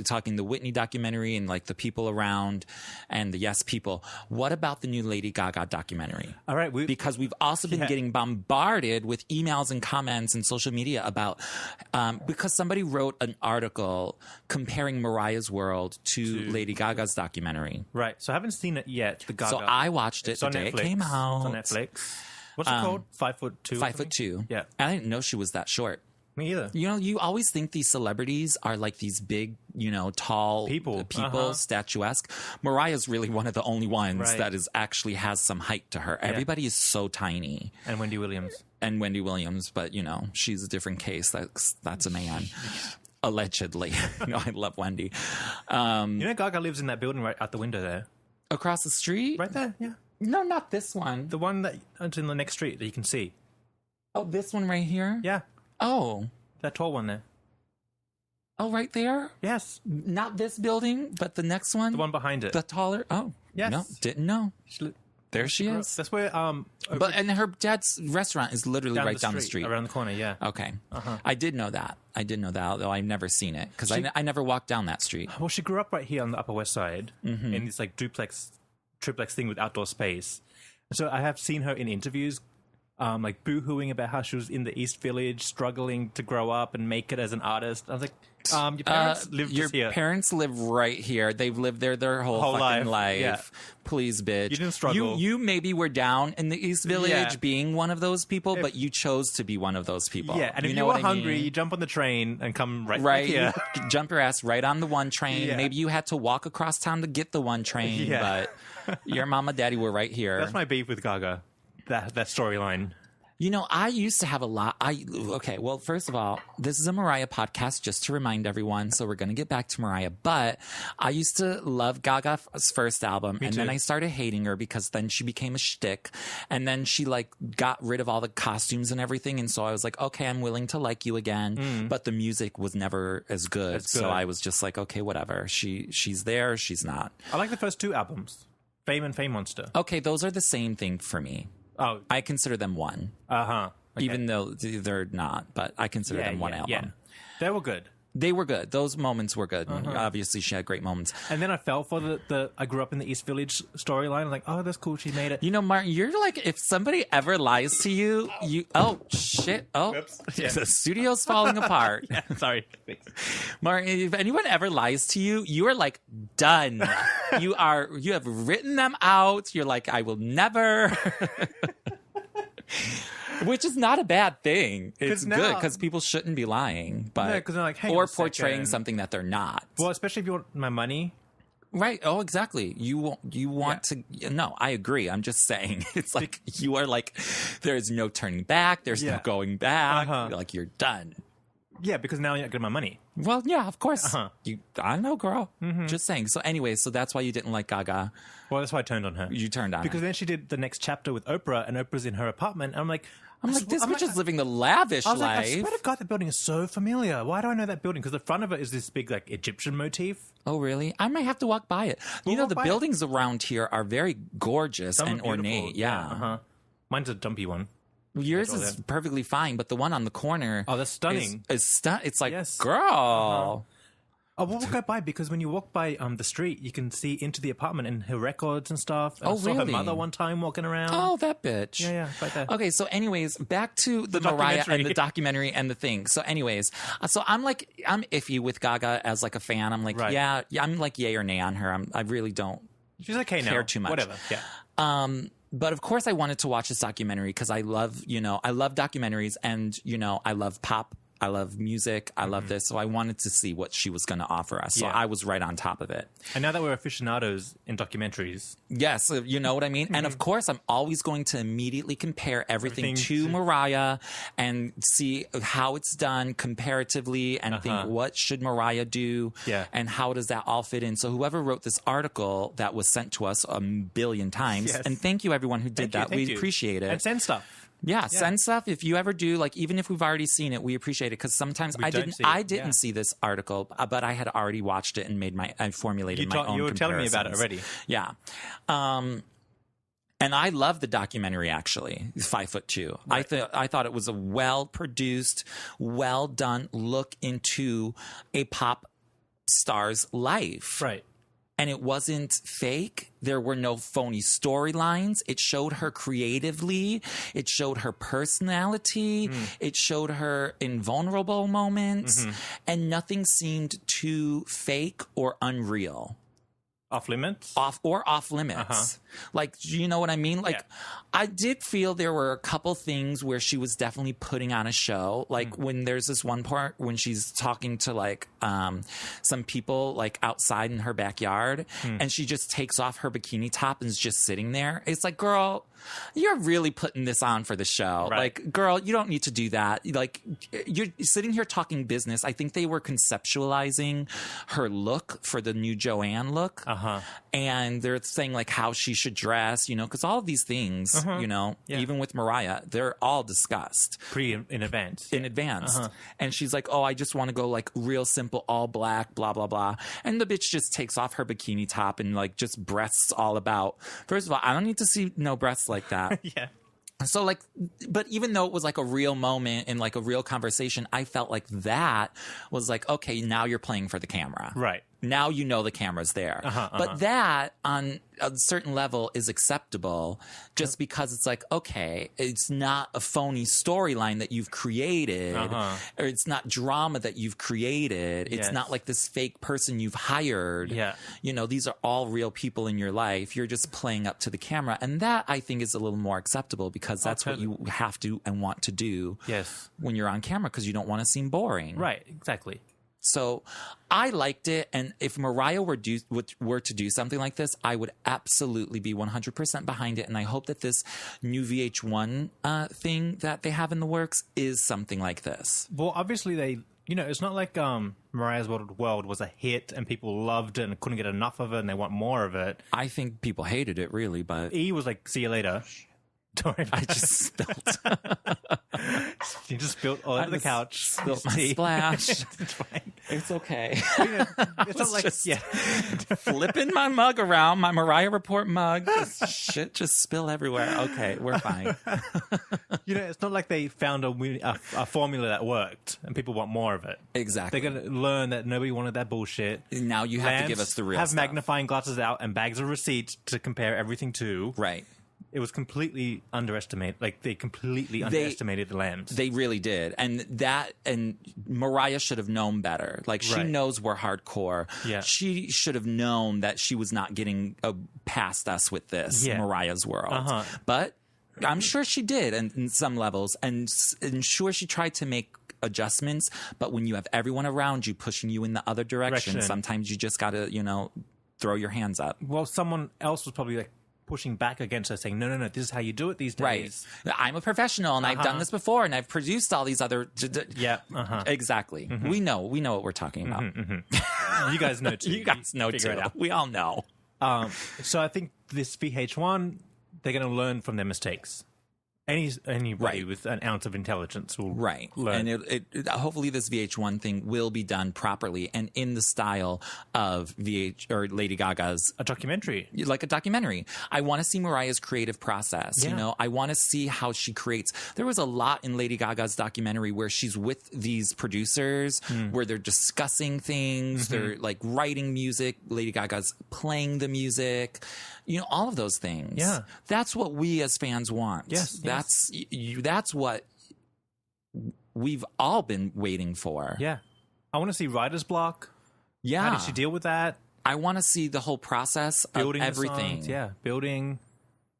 talking the Whitney documentary and like the people around and the yes people. What about the new Lady Gaga documentary? All right. Because we've also been getting bombarded with emails and comments and social media about because somebody wrote an article comparing Mariah's World to Lady Gaga's documentary. Right. So I haven't seen it yet. The Gaga. So I watched it the day it came out. It's on Netflix. What's it called? 5'2"? 5'2". Yeah. I didn't know she was that short. Me either. You know, you always think these celebrities are like these big, you know, tall people, statuesque. Mariah's really one of the only ones that actually has some height to her. Everybody is so tiny. And Wendy Williams. But you know, she's a different case. That's a man. Allegedly. No, I love Wendy. You know, Gaga lives in that building right out the window there. Across the street? Right there, yeah. No, not this one. The one that's in the next street that you can see. Oh, this one right here? Yeah. Oh. That tall one there. Oh, right there? Yes. Not this building, but the next one? The one behind it. The taller? Oh. Yes. No, didn't know. There she is. That's where... and her dad's restaurant is literally right down the street. Around the corner, yeah. Okay. I did know that, although I've never seen it, because I never walked down that street. Well, she grew up right here on the Upper West Side, in this like triplex thing with outdoor space. So I have seen her in interviews, like boo-hooing about how she was in the East Village, struggling to grow up and make it as an artist. I was like, your parents live just here. Your parents live right here. They've lived there their whole fucking life. Yeah. Please, bitch. You didn't struggle. You maybe were down in the East Village being one of those people, but you chose to be one of those people. Yeah, and if you were hungry, you jump on the train and come right here. You jump your ass right on the one train. Yeah. Maybe you had to walk across town to get the one train, but your mom and daddy were right here. That's my beef with Gaga, that storyline. You know, I used to have a lot. Okay, well, first of all, this is a Mariah podcast, just to remind everyone. So we're going to get back to Mariah. But I used to love Gaga's first album. Me too. Then I started hating her because then she became a shtick. And then she like got rid of all the costumes and everything. And so I was like, okay, I'm willing to like you again. But the music was never as good. So I was just like, okay, whatever. She's there. She's not. I like the first two albums, Fame and Fame Monster. Okay, those are the same thing for me. Oh, I consider them one. Okay. Even though they're not, but I consider them one album. Yeah. They were good. They were good. Those moments were good. Obviously, she had great moments. And then I fell for the I grew up in the East Village storyline. I'm like, oh, that's cool. She made it. You know, Martin, you're like, if somebody ever lies to you, oh, shit. Oh, the studio's falling apart. Sorry. Martin, if anyone ever lies to you, you are like done. You have written them out. You're like, I will never. Which is not a bad thing. It's good because people shouldn't be lying, but they're like, or portraying something that they're not. Well, especially if you want my money, Right. Oh, exactly. You want to. No, I agree. I'm just saying. It's like you are like, there's no turning back. There's no going back. Like you're done. Yeah, because now you're not getting my money. Well, yeah, of course. I know, girl. Just saying. So anyway, so that's why you didn't like Gaga. Well, that's why I turned on her. You turned on because her. then she did the next chapter with Oprah, and Oprah's in her apartment. And I'm like, this bitch is living the lavish life. Like, I swear to God, that building is so familiar. Why do I know that building? Because the front of it is this big, like, Egyptian motif. Oh, really? I might have to walk by it. You know, the buildings around here are very gorgeous and ornate. Yeah. Mine's a dumpy one. Yours is perfectly fine, but the one on the corner... Oh, that's stunning. It's like, girl... Oh, we'll go by because when you walk by the street, you can see into the apartment and her records and stuff. And I saw her mother one time walking around. Oh, that bitch. Yeah, right there. Okay, so anyways, back to the Mariah and the documentary and the thing. So anyways, so I'm iffy with Gaga as like a fan. I'm like, yeah, I'm like yay or nay on her. I really don't She's okay care now. Too much. Whatever, yeah. But of course I wanted to watch this documentary because I love documentaries and, I love pop. I love music. I love this. So I wanted to see what she was going to offer us. So I was right on top of it. And now that we're aficionados in documentaries. Yes, you know what I mean? And of course, I'm always going to immediately compare everything to Mariah and see how it's done comparatively and think what should Mariah do and how does that all fit in. So whoever wrote this article that was sent to us a billion times, and thank you everyone who did that. We appreciate it. And send stuff. Yeah, send stuff if you ever do. Like, even if we've already seen it, we appreciate it because sometimes I didn't see this article, but I had already watched it and I formulated my own. You were telling me about it already. Yeah, and I love the documentary. Actually, 5'2". Right. I thought it was a well produced, well done look into a pop star's life. Right. And it wasn't fake. There were no phony storylines. It showed her creatively. It showed her personality. It showed her in vulnerable moments. And nothing seemed too fake or unreal. Off limits? Off limits. Like, you know what I mean? Like, I did feel there were a couple things where she was definitely putting on a show. Like, when there's this one part when she's talking to, like, some people, like, outside in her backyard, and she just takes off her bikini top and is just sitting there. It's like, girl, you're really putting this on for the show. Right. Like, girl, you don't need to do that. Like, you're sitting here talking business. I think they were conceptualizing her look for the new Joanne look. And they're saying, like, how she should dress, because all of these things, even with Mariah, they're all discussed. In advance. In advance. And she's like, oh, I just want to go, like, real simple, all black, blah, blah, blah. And the bitch just takes off her bikini top and, like, just breasts all about. First of all, I don't need to see no breasts like that. So, like, but even though it was like a real moment and like a real conversation, I felt like that was like, okay, now you're playing for the camera. Right. Now you know the camera's there. But that on a certain level is acceptable just because it's like, okay, it's not a phony storyline that you've created or it's not drama that you've created. It's not like this fake person you've hired. These are all real people in your life. You're just playing up to the camera. And that I think is a little more acceptable because that's what you have to and want to do when you're on camera because you don't want to seem boring. Right, exactly. So I liked it, and if Mariah were to do something like this, I would absolutely be 100% behind it, and I hope that this new VH1 thing that they have in the works is something like this. Well, obviously it's not like Mariah's World was a hit and people loved it and couldn't get enough of it and they want more of it. I think people hated it, really, but... E was like, see you later. I just spilled. You just spilled all over the couch. Spilled my splash. It's fine. It's okay. It's not like flipping my mug around, my Mariah Report mug. Shit just spill everywhere. Okay, we're fine. It's not like they found a formula that worked and people want more of it. Exactly. They're going to learn that nobody wanted that bullshit. Now you have to give us the real stuff. Have magnifying glasses out and bags of receipts to compare everything to. Right. It was completely underestimated. Like, they completely underestimated the lambs. They really did. And Mariah should have known better. Like, she knows we're hardcore. Yeah. She should have known that she was not getting past us with this, Mariah's World. But I'm sure she did in some levels. And sure, she tried to make adjustments. But when you have everyone around you pushing you in the other direction. Sometimes you just got to, throw your hands up. Well, someone else was probably like pushing back against her, saying, no, this is how you do it these days. Right. I'm a professional, and I've done this before, and I've produced all these other... Exactly. We know what we're talking about. You guys know too. You guys know too. We all know. So I think this VH1, they're going to learn from their mistakes. Anybody with an ounce of intelligence will learn. And hopefully this VH1 thing will be done properly and in the style of Lady Gaga's... A documentary. Like a documentary. I want to see Mariah's creative process, you know? I want to see how she creates... There was a lot in Lady Gaga's documentary where she's with these producers, where they're discussing things, they're like writing music, Lady Gaga's playing the music... You know, all of those things. Yeah. That's what we as fans want. Yes. That's what we've all been waiting for. Yeah. I want to see writer's block. Yeah. How did she deal with that? I want to see the whole process Building of everything. Building,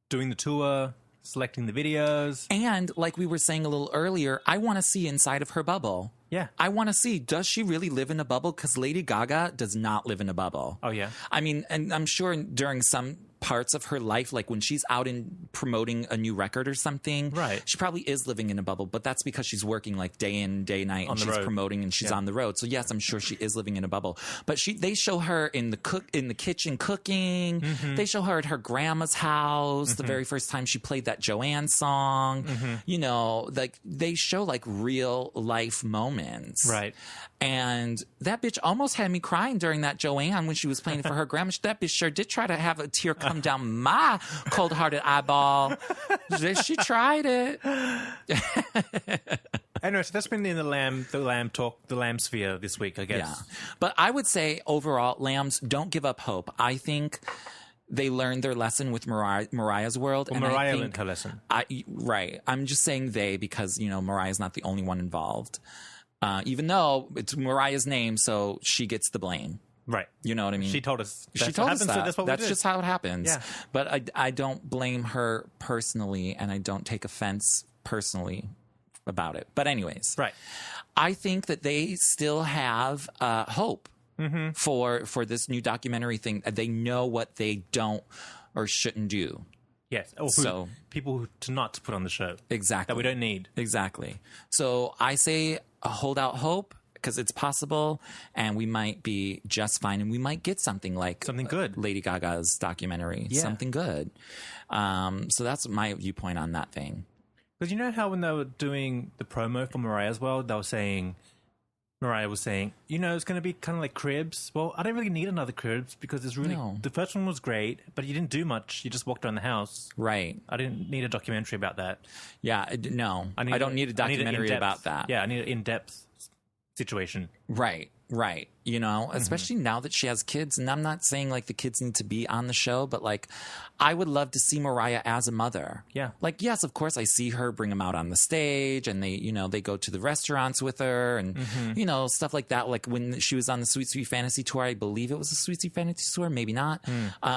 doing the tour, selecting the videos. And like we were saying a little earlier, I want to see inside of her bubble. Yeah. I want to see, does she really live in a bubble? Because Lady Gaga does not live in a bubble. Oh, yeah. I mean, and I'm sure during some parts of her life, like when she's out in promoting a new record or something, right, she probably is living in a bubble, but that's because she's working like day in, day night, and she's promoting and she's on the road. So yes, I'm sure she is living in a bubble. But they show her in the kitchen cooking. They show her at her grandma's house the very first time she played that Joanne song. You know, like they show like real life moments. Right. And that bitch almost had me crying during that Joanne when she was playing for her grandma. That bitch sure did try to have a tear come down my cold-hearted eyeball. She tried it. Anyway, so that's been in the Lamb sphere this week, I guess. Yeah. But I would say overall, Lambs, don't give up hope. I think they learned their lesson with Mariah's world. Well, and Mariah learned her lesson. Right. I'm just saying they because, you know, Mariah's not the only one involved. Even though it's Mariah's name, so she gets the blame. Right. You know what I mean? She told us. She told us that. So that's what that's just how it happens. Yeah. But I don't blame her personally, and I don't take offense personally about it. But anyways. Right. I think that they still have hope for this new documentary thing. They know what they don't or shouldn't do. Yes. Or people not to put on the show. Exactly. That we don't need. Exactly. So I say hold out hope because it's possible and we might be just fine and we might get something like something good. Lady Gaga's documentary. Yeah. Something good. So that's my viewpoint on that thing. Because you know how when they were doing the promo for Mariah's World, Mariah was saying, you know, it's going to be kind of like Cribs. Well, I don't really need another Cribs because it's really... No. The first one was great, but you didn't do much. You just walked around the house. Right. I didn't need a documentary about that. Yeah, no. I don't need a documentary about that. Yeah, I need an in-depth situation. Right. You know, especially now that she has kids. And I'm not saying like the kids need to be on the show, but like I would love to see Mariah as a mother. Yeah. Like, yes, of course I see her bring them out on the stage and they go to the restaurants with her and, you know, stuff like that. Like when she was on the Sweet Sweet Fantasy Tour, I believe it was a Sweet Sweet Fantasy Tour. Maybe not.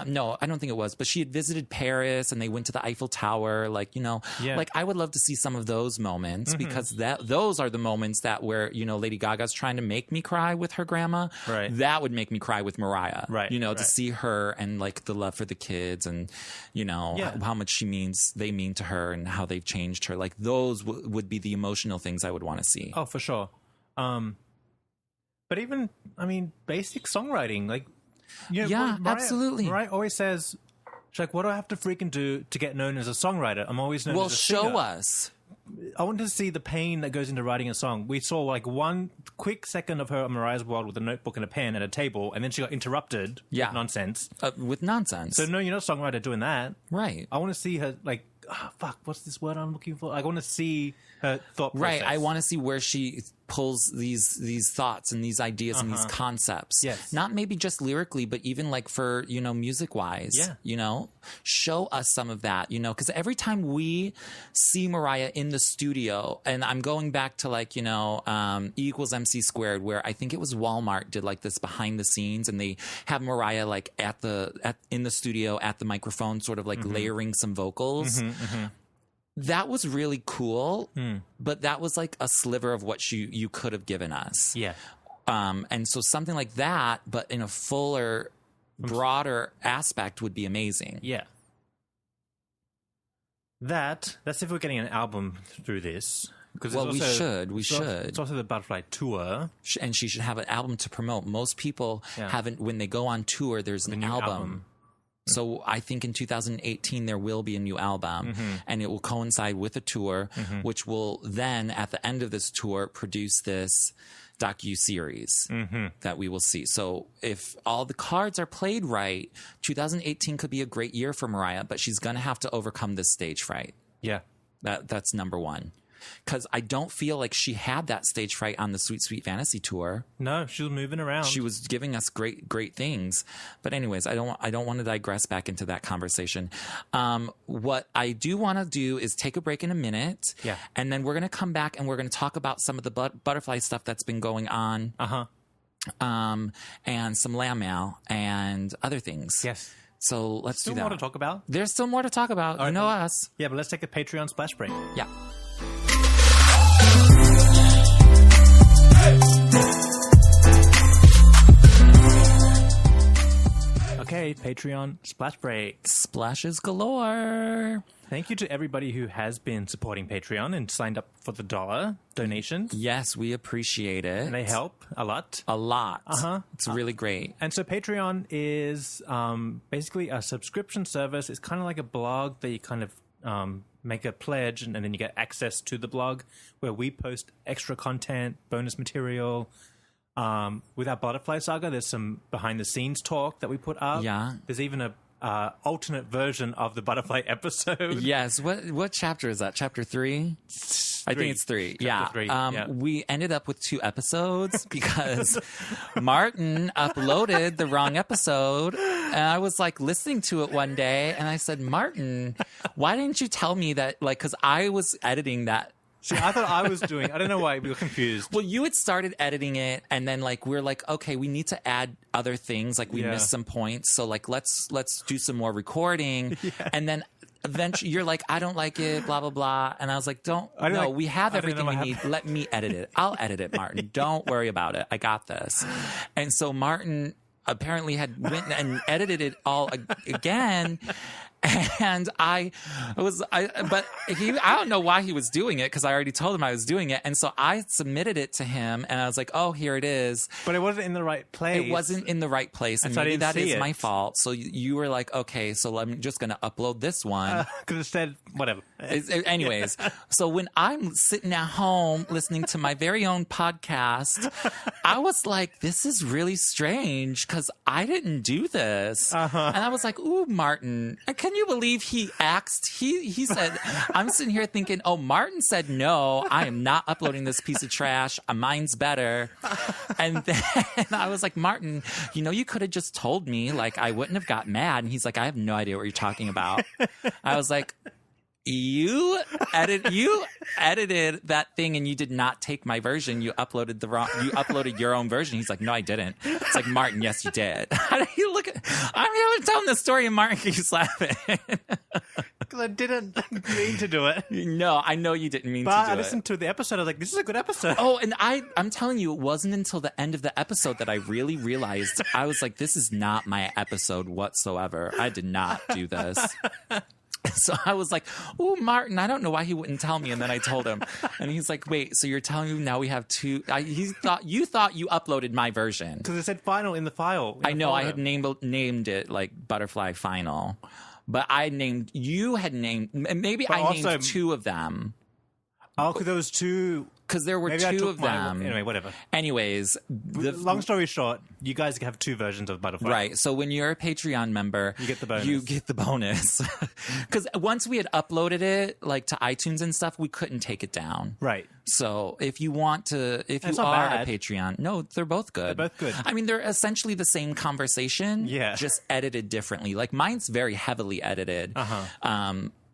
No, I don't think it was. But she had visited Paris and they went to the Eiffel Tower. Like, you know, like I would love to see some of those moments because those are the moments that where, you know, Lady Gaga's trying to make me cry with her grandma. Right. That would make me cry with Mariah. Right. You know, to see her and like the love for the kids and, you know, how much they mean to her and how they've changed her. Like those would be the emotional things I would want to see. Oh, for sure. But even, I mean, basic songwriting, like, you know, absolutely. Mariah always says, she's like, what do I have to freaking do to get known as a songwriter? I'm always known as a singer. Well, show us. I want to see the pain that goes into writing a song. We saw like one quick second of her on Mariah's World with a notebook and a pen at a table, and then she got interrupted with nonsense. With nonsense. So no, you're not a songwriter doing that. Right. I want to see her like, what's this word I'm looking for? I want to see her thought process. Right. I want to see where she pulls these thoughts and these ideas and these concepts. Yes. Not maybe just lyrically, but even like for, you know, music wise. Yeah. You know, show us some of that, you know, because every time we see Mariah in the studio, and I'm going back to like, you know, E = MC squared, where I think it was Walmart did like this behind the scenes and they have Mariah like in the studio at the microphone, sort of like layering some vocals. That was really cool, but that was like a sliver of what you could have given us. Yeah. And so something like that, but in a fuller broader aspect would be amazing. Yeah. That's if we're getting an album through this. Well, we should. It's also the Butterfly Tour. And she should have an album to promote. Most people haven't, when they go on tour, there's an album. So I think in 2018 there will be a new album, and it will coincide with a tour, which will then, at the end of this tour, produce this docu-series that we will see. So if all the cards are played right, 2018 could be a great year for Mariah, but she's going to have to overcome this stage fright. Yeah. That's number one. Because I don't feel like she had that stage fright on the Sweet Sweet Fantasy tour. No, she was moving around. She was giving us great things. But anyways, I don't want to digress back into that conversation. What I do want to do is take a break in a minute. Yeah. And then we're going to come back and we're going to talk about some of the butterfly stuff that's been going on. And some LambMail and other things. Yes. So let's do that. Still more to talk about? There's still more to talk about. You know us. Yeah, but let's take a Patreon splash break. Yeah. Okay, Patreon splash break. Splashes galore. Thank you to everybody who has been supporting Patreon and signed up for the $1 donations. Yes, we appreciate it. And they help a lot. A lot. It's really great. And so Patreon is basically a subscription service. It's kind of like a blog that you kind of make a pledge and then you get access to the blog where we post extra content, bonus material. With our Butterfly Saga, there's some behind-the-scenes talk that we put up. Yeah. There's even a alternate version of the Butterfly episode. Yes. What chapter is that? Chapter 3? I think it's 3. Chapter 3. Yeah. We ended up with 2 episodes because Martin uploaded the wrong episode. And I was like listening to it one day and I said, Martin, why didn't you tell me that? Like, because I was editing that. See, I thought I was doing... I don't know why we were confused. Well, you had started editing it, and then, like, we're like, okay, we need to add other things. Like, we missed some points, so, like, let's do some more recording. Yeah. And then eventually you're like, I don't like it, blah, blah, blah. And I was like, we have everything we need. Let me edit it. I'll edit it, Martin. Don't worry about it. I got this. And so Martin apparently had went and edited it all again. And I don't know why he was doing it because I already told him I was doing it. And so I submitted it to him and I was like, oh, here it is. But it wasn't in the right place. It wasn't in the right place. And maybe that is my fault. So you were like, okay, so I'm just going to upload this one. Because it said whatever. Anyways, so when I'm sitting at home listening to my very own podcast, I was like, this is really strange because I didn't do this. And I was like, ooh, Martin, can you believe he asked? He said, I'm sitting here thinking, oh, Martin said no, I am not uploading this piece of trash. Mine's better. And then I was like, Martin, you could have just told me, like, I wouldn't have got mad. And he's like, I have no idea what you're talking about. I was like, you edited that thing and you did not take my version. You uploaded your own version. He's like, no, I didn't. It's like, Martin, yes, you did. I'm here telling the story and Martin keeps laughing. Because I didn't mean to do it. No, I know you didn't mean to do it. But I listened to the episode. I was like, this is a good episode. Oh, and I'm telling you, it wasn't until the end of the episode that I really realized. I was like, this is not my episode whatsoever. I did not do this. So I was like, oh, Martin, I don't know why he wouldn't tell me. And then I told him. And he's like, wait, so you're telling me now we have 2? You thought you uploaded my version. Because it said final in the file. I know. I had named it like Butterfly Final. But you had named, maybe I named 2 of them. Oh, because there was 2... Because there were 2 of them. Anyway, whatever. Anyways. Long story short, you guys have 2 versions of Butterfly. Right. So when you're a Patreon member, you get the bonus. Because once we had uploaded it, like to iTunes and stuff, we couldn't take it down. Right. So if you are a Patreon, no, they're both good. They're both good. I mean, they're essentially the same conversation, yeah, just edited differently. Like mine's very heavily edited.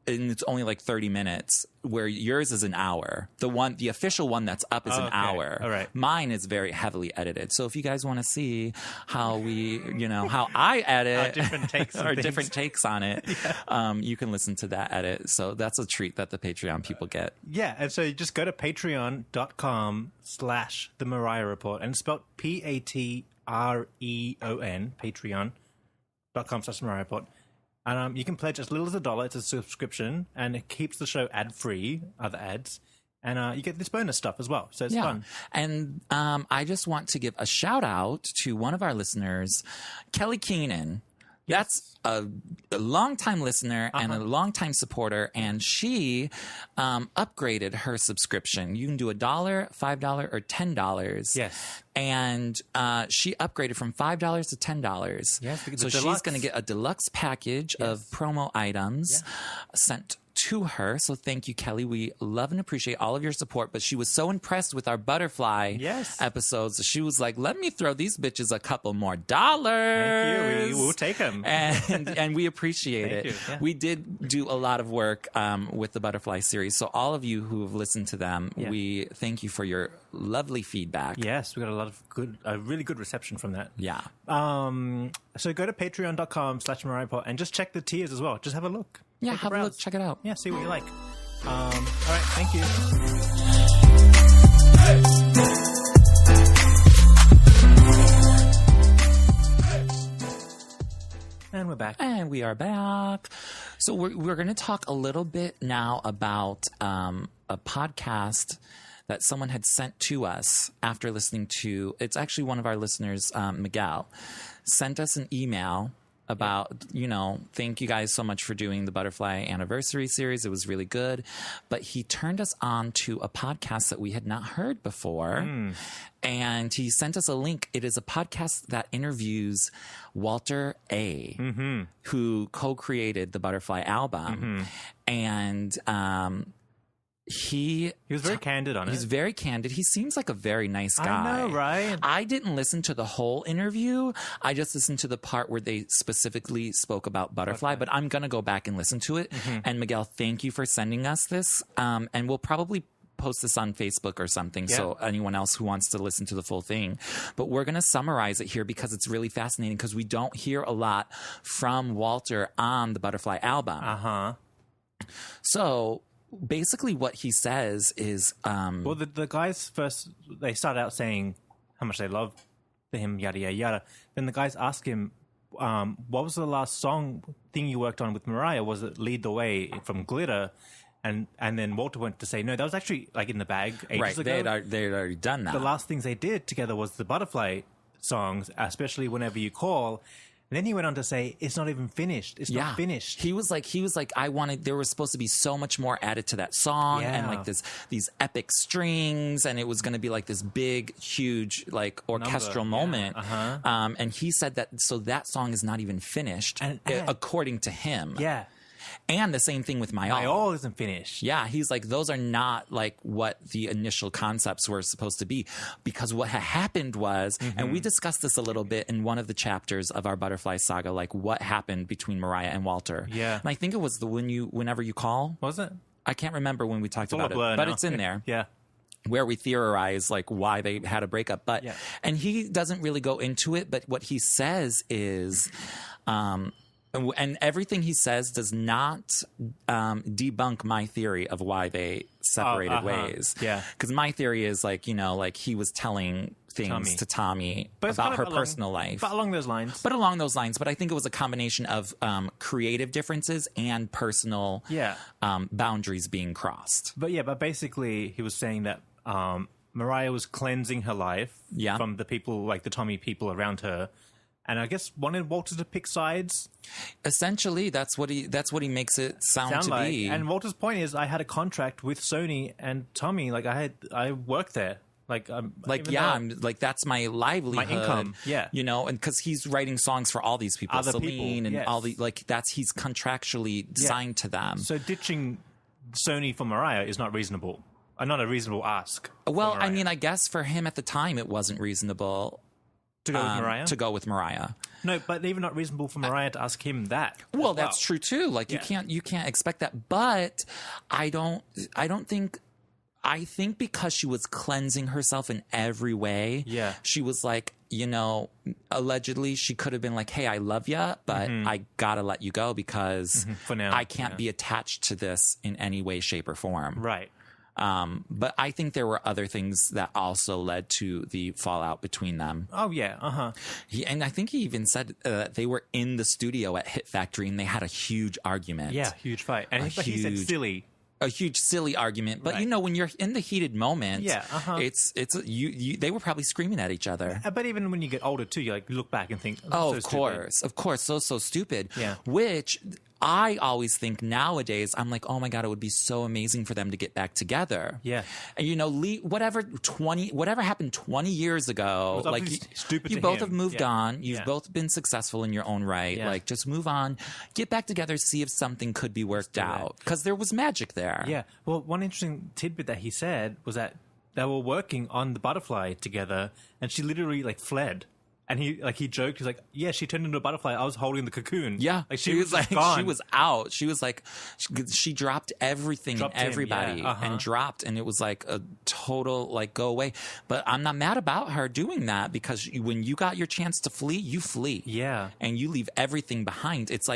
And it's only like 30 minutes, where yours is an hour. The official one that's up is an hour. All right. Mine is very heavily edited. So if you guys want to see how how I edit, our different takes, different takes on it, you can listen to that edit. So that's a treat that the Patreon people get. Yeah, and so you just go to patreon.com/the Mariah Report, and it's spelled Patreon, Patreon. patreon.com/mariahreport. And you can pledge as little as $1. It's a subscription, and it keeps the show ad-free, other ads. And you get this bonus stuff as well. So it's fun. And I just want to give a shout out to one of our listeners, Kelly Keenan. That's a longtime listener and a longtime supporter, and she upgraded her subscription. You can do $1, $5, or $10. Yes. And she upgraded from $5 to $10. Yes, so she's going to get a deluxe package of promo items sent to her. So thank you, Kelly. We love and appreciate all of your support. But she was so impressed with our butterfly episodes. She was like, let me throw these bitches a couple more dollars. Thank you. We'll take them. And we appreciate it. Yeah. We did do a lot of work with the butterfly series. So all of you who have listened to them, we thank you for your lovely feedback. Yes, we got a really good reception from that. Yeah. So go to patreon.com/mariahreport and just check the tiers as well. Just have a look. Yeah, have a look. Check it out. Yeah, see what you like. All right, thank you. And we're back. And we are back. So we're going to talk a little bit now about a podcast that someone had sent to us after listening to. It's actually one of our listeners, Miguel, sent us an email about, thank you guys so much for doing the Butterfly Anniversary series. It was really good. But he turned us on to a podcast that we had not heard before. And he sent us a link. It is a podcast that interviews Walter A., who co-created the Butterfly album. And he was very candid on it. He's very candid. He seems like a very nice guy. I know, right? I didn't listen to the whole interview. I just listened to the part where they specifically spoke about Butterfly, but I'm going to go back and listen to it. And Miguel, thank you for sending us this. And we'll probably post this on Facebook or something, so anyone else who wants to listen to the full thing. But we're going to summarize it here because it's really fascinating, because we don't hear a lot from Walter on the Butterfly album. So basically what he says is well, the guys first, they start out saying how much they love him, yada yada yada. Then the guys ask him, what was the last thing you worked on with Mariah? Was it Lead the Way from Glitter? And then Walter went to say, no, that was actually like in the bag ages ago. They had already done that. The last things they did together was the Butterfly songs, especially Whenever You Call. And then he went on to say, it's not even finished. It's not finished. He was like, there was supposed to be so much more added to that song, and like these epic strings, and it was going to be like this big, huge, like orchestral moment. And he said that song is not even finished, according to him. Yeah. And the same thing with My All. My All isn't finished. Yeah, he's like, those are not like what the initial concepts were supposed to be. Because what had happened was, and we discussed this a little bit in one of the chapters of our Butterfly saga, like what happened between Mariah and Walter. Yeah. And I think it was the Whenever You Call. Was it? I can't remember when we talked about it, but it's in there. Yeah. Where we theorize like why they had a breakup. But and he doesn't really go into it, but what he says is and everything he says does not debunk my theory of why they separated ways. Yeah. Because my theory is like, like he was telling things to Tommy about her personal life. But along those lines. But I think it was a combination of creative differences and personal boundaries being crossed. But basically he was saying that Mariah was cleansing her life from the people, like the Tommy people around her. And I guess wanted Walter to pick sides. Essentially, that's what he makes it sound to like. be. And Walter's point is, I had a contract with Sony and Tommy. Like I worked there. I'm like that's my livelihood, my income. Yeah, and because he's writing songs for all these people, other Celine people, and all the he's contractually signed to them. So ditching Sony for Mariah is not reasonable. Not a reasonable ask. Well, I mean, I guess for him at the time, it wasn't reasonable. To go with Mariah? To go with Mariah. No, but even not reasonable for Mariah to ask him that. Well, that's true too. Like you can't expect that. But I think because she was cleansing herself in every way, she was like, allegedly she could have been like, hey, I love you, but I gotta let you go because for now, I can't be attached to this in any way, shape, or form. Right. But I think there were other things that also led to the fallout between them. Oh, yeah. And I think he even said they were in the studio at Hit Factory and they had a huge argument. Yeah, huge fight. And he said silly. A huge silly argument, but Right. When you're in the heated moment, Yeah, it's they were probably screaming at each other. But even when you get older too, you look back and think, Oh, so of course, so stupid. Yeah. Which I always think nowadays, I'm like, oh my God, it would be so amazing for them to get back together. Yeah. And whatever happened 20 years ago, like stupid. You to both him. have moved Yeah. on. You've both been successful in your own right. Yeah. Like, just move on, get back together, see if something could be worked out. Because there was magic there. Yeah. Well, one interesting tidbit that he said was that they were working on the butterfly together, and she literally fled. And he joked, he's like, yeah, she turned into a butterfly. I was holding the cocoon. Yeah. Like she was gone. She was out. She was like, she dropped everything and everybody and dropped. And it was like a total, go away. But I'm not mad about her doing that because when you got your chance to flee, you flee. Yeah. And you leave everything behind. It's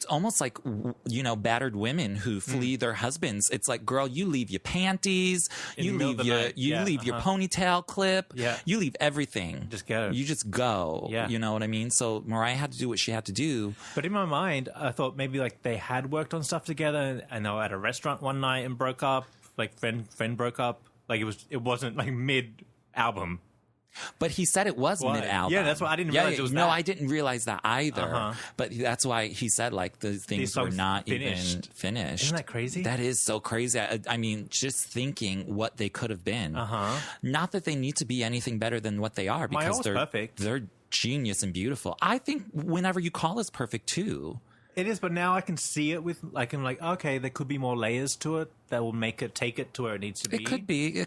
almost like, battered women who flee their husbands. It's like, girl, you leave your panties, you leave your ponytail clip. Yeah. You leave everything. Just go. You just go. Yeah. You know what I mean? So Mariah had to do what she had to do. But in my mind, I thought maybe they had worked on stuff together, and they were at a restaurant one night and broke up. Friend broke up. It wasn't mid album. But he said it was mid-album. Yeah, that's why I didn't realize it was that. No, I didn't realize that either. But that's why he said the things were not even finished. Isn't that crazy? That is so crazy. I mean, just thinking what they could have been. Not that they need to be anything better than what they are because they're perfect. They're genius and beautiful. I think Whenever You Call is perfect too. It is, but now I can see it with okay, there could be more layers to it that will take it to where it needs to be. It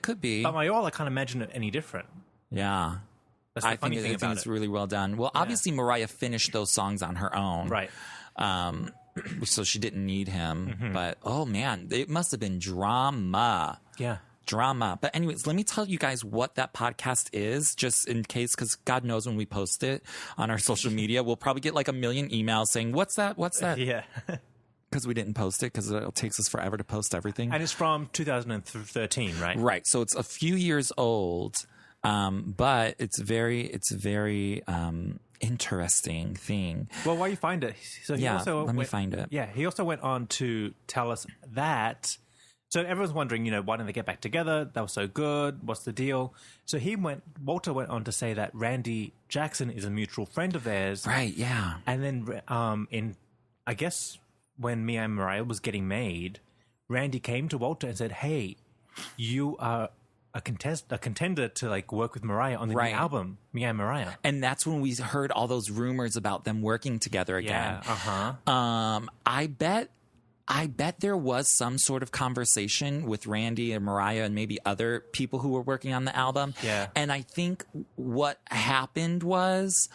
could be. But I can't imagine it any different. Yeah. That's the funny thing about it's really well done. Well, obviously Mariah finished those songs on her own. Right. So she didn't need him. But, oh, man, it must have been drama. Yeah. Drama. But anyways, let me tell you guys what that podcast is, just in case, because God knows when we post it on our social media, we'll probably get 1 million emails saying, what's that? What's that? Yeah. Because we didn't post it, because it takes us forever to post everything. And it's from 2013, right? Right. So it's a few years old. But it's very interesting thing. Well, why you find it? So let me find it. Yeah, he also went on to tell us that. So everyone's wondering, why didn't they get back together? That was so good. What's the deal? So Walter went on to say that Randy Jackson is a mutual friend of theirs. Right. Yeah. And then, I guess when Mia and Mariah was getting made, Randy came to Walter and said, "Hey, you are a contender to work with Mariah on the new album, Mia and Mariah." And that's when we heard all those rumors about them working together again. Yeah, I bet there was some sort of conversation with Randy and Mariah and maybe other people who were working on the album. Yeah. And I think what happened was,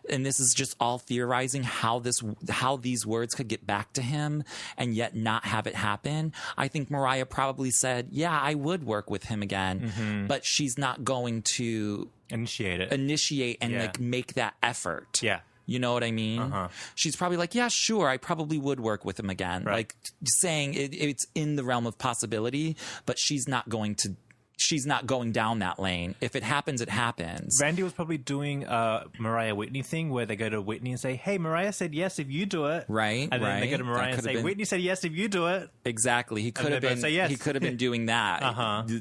and this is just all theorizing how these words could get back to him and yet not have it happen. I think Mariah probably said, yeah, I would work with him again, but she's not going to initiate and make that effort. Yeah. You know what I mean? She's probably like, yeah, sure, I probably would work with him again. Right. Saying it's in the realm of possibility, but she's not going down that lane. If it happens, it happens. Randy was probably doing a Mariah Whitney thing where they go to Whitney and say, "Hey, Mariah said yes if you do it." Right. And then they go to Mariah and say, "Whitney said yes if you do it." Exactly. He could have been. Yes. He could have been doing that.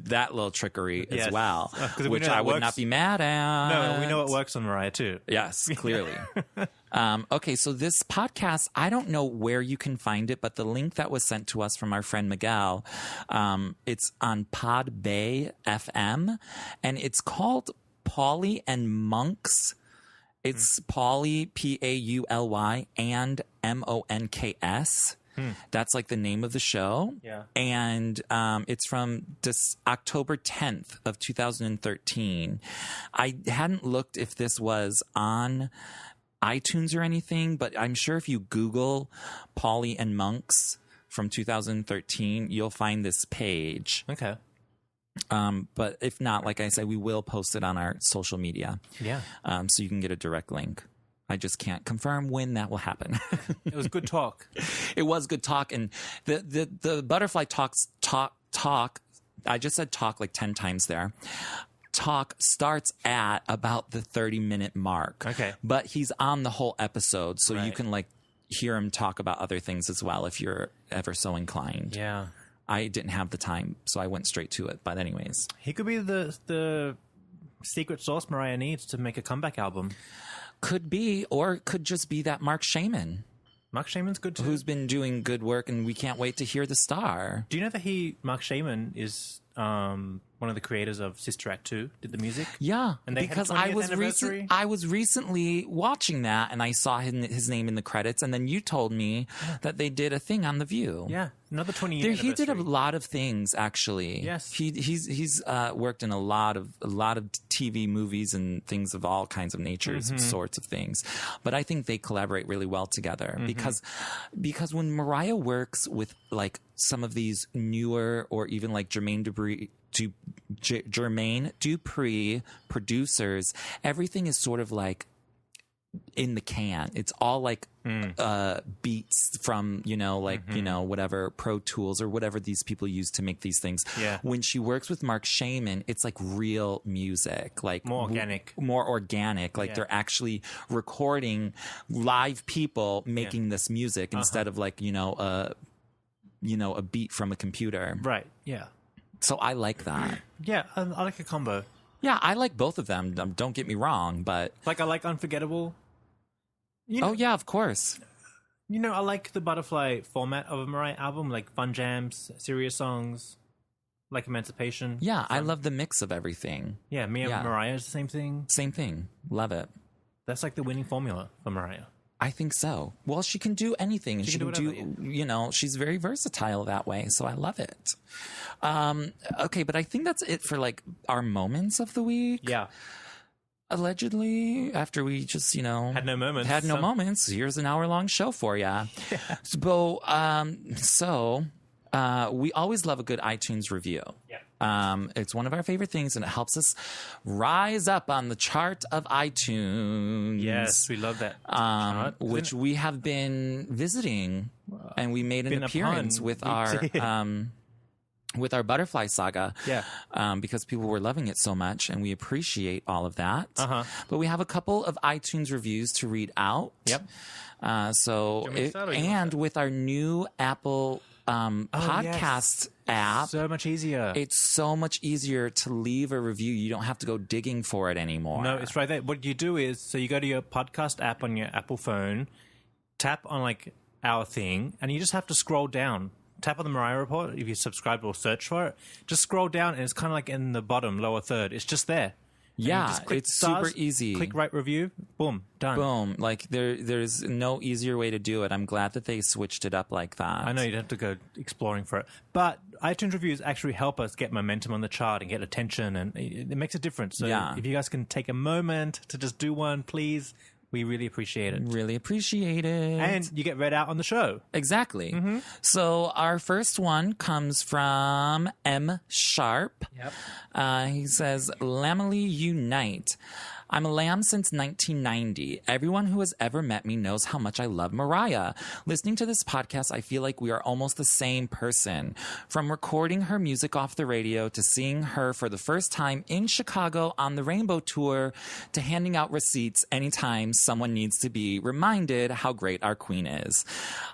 That little trickery as well, which I would not be mad at. No, we know it works on Mariah too. Yes, clearly. Okay, so this podcast, I don't know where you can find it, but the link that was sent to us from our friend Miguel, it's on Podbay FM, and it's called Pauli and Monks. It's Pauli, Pauli, and Monks. That's the name of the show. Yeah. And it's from October 10th of 2013. I hadn't looked if this was on iTunes or anything, but I'm sure if you Google Pauli and Monks from 2013, you'll find this page. Okay. But if not, like I said, we will post it on our social media. Yeah. So you can get a direct link. I just can't confirm when that will happen. It was good talk. It was good talk, and the butterfly talk I just said talk like 10 times there. Talk starts at about the 30-minute mark. Okay. But he's on the whole episode, so you can like hear him talk about other things as well if you're ever so inclined. Yeah. I didn't have the time, so I went straight to it. But anyways. He could be the secret sauce Mariah needs to make a comeback album. Could be, or it could just be that Mark Shaman. Mark Shaman's good too. Who's been doing good work, and we can't wait to hear the star. Do you know that Mark Shaman is one of the creators of Sister Act 2, did the music? Yeah, and they because had 20th anniversary? I was recently watching that, and I saw his name in the credits, and then you told me that they did a thing on The View. Yeah, another 20-year anniversary. He did a lot of things, actually. Yes, he's worked in a lot of TV, movies, and things of all kinds of natures, sorts of things. But I think they collaborate really well together because when Mariah works with like some of these newer or even like Jermaine Dupri producers, everything is sort of like in the can. It's all like beats from, whatever Pro Tools or whatever these people use to make these things. Yeah. When she works with Mark Shaman, it's like real music, like more organic. Like they're actually recording live people making this music instead of like, a beat from a computer. Right. Yeah. So I like that. Yeah, I like a combo. Yeah, I like both of them. Don't get me wrong, but like I like Unforgettable. Oh yeah, of course. I like the butterfly format of a Mariah album, like fun jams, serious songs, like Emancipation. Yeah, I love the mix of everything. Yeah, and Mariah is the same thing. Same thing. Love it. That's like the winning formula for Mariah. I think so. Well, she can do anything. And she can do, she's very versatile that way. So I love it. Okay, but I think that's it for like our moments of the week. Yeah. Allegedly, after we just, had no moments. Here's an hour-long show for you. Yeah. So, we always love a good iTunes review. Yeah. It's one of our favorite things, and it helps us rise up on the chart of iTunes. Yes, we love that. Which we have been visiting, and we made an appearance with our Butterfly Saga. Yeah. Because people were loving it so much, and we appreciate all of that. But we have a couple of iTunes reviews to read out. Yep. With our new Apple podcast app, so much easier. It's so much easier to leave a review. You don't have to go digging for it anymore. No, it's right there. What you do is, so you go to your podcast app on your Apple phone, tap on like our thing, and you just have to scroll down. Tap on the Mariah Report if you subscribe or search for it. Just scroll down, and it's kind of like in the bottom lower third. It's just there. Yeah, it's super easy. Click write review. Boom, done. Boom. Like there's no easier way to do it. I'm glad that they switched it up like that. I know you'd have to go exploring for it, but iTunes reviews actually help us get momentum on the chart and get attention, and it makes a difference. So if you guys can take a moment to just do one, please. We really appreciate it. Really appreciate it. And you get read out on the show. Exactly. So our first one comes from M. Sharp. Yep. He says, "Lamely unite. I'm a lamb since 1990. Everyone who has ever met me knows how much I love Mariah. Listening to this podcast, I feel like we are almost the same person. From recording her music off the radio to seeing her for the first time in Chicago on the Rainbow Tour to handing out receipts anytime someone needs to be reminded how great our queen is.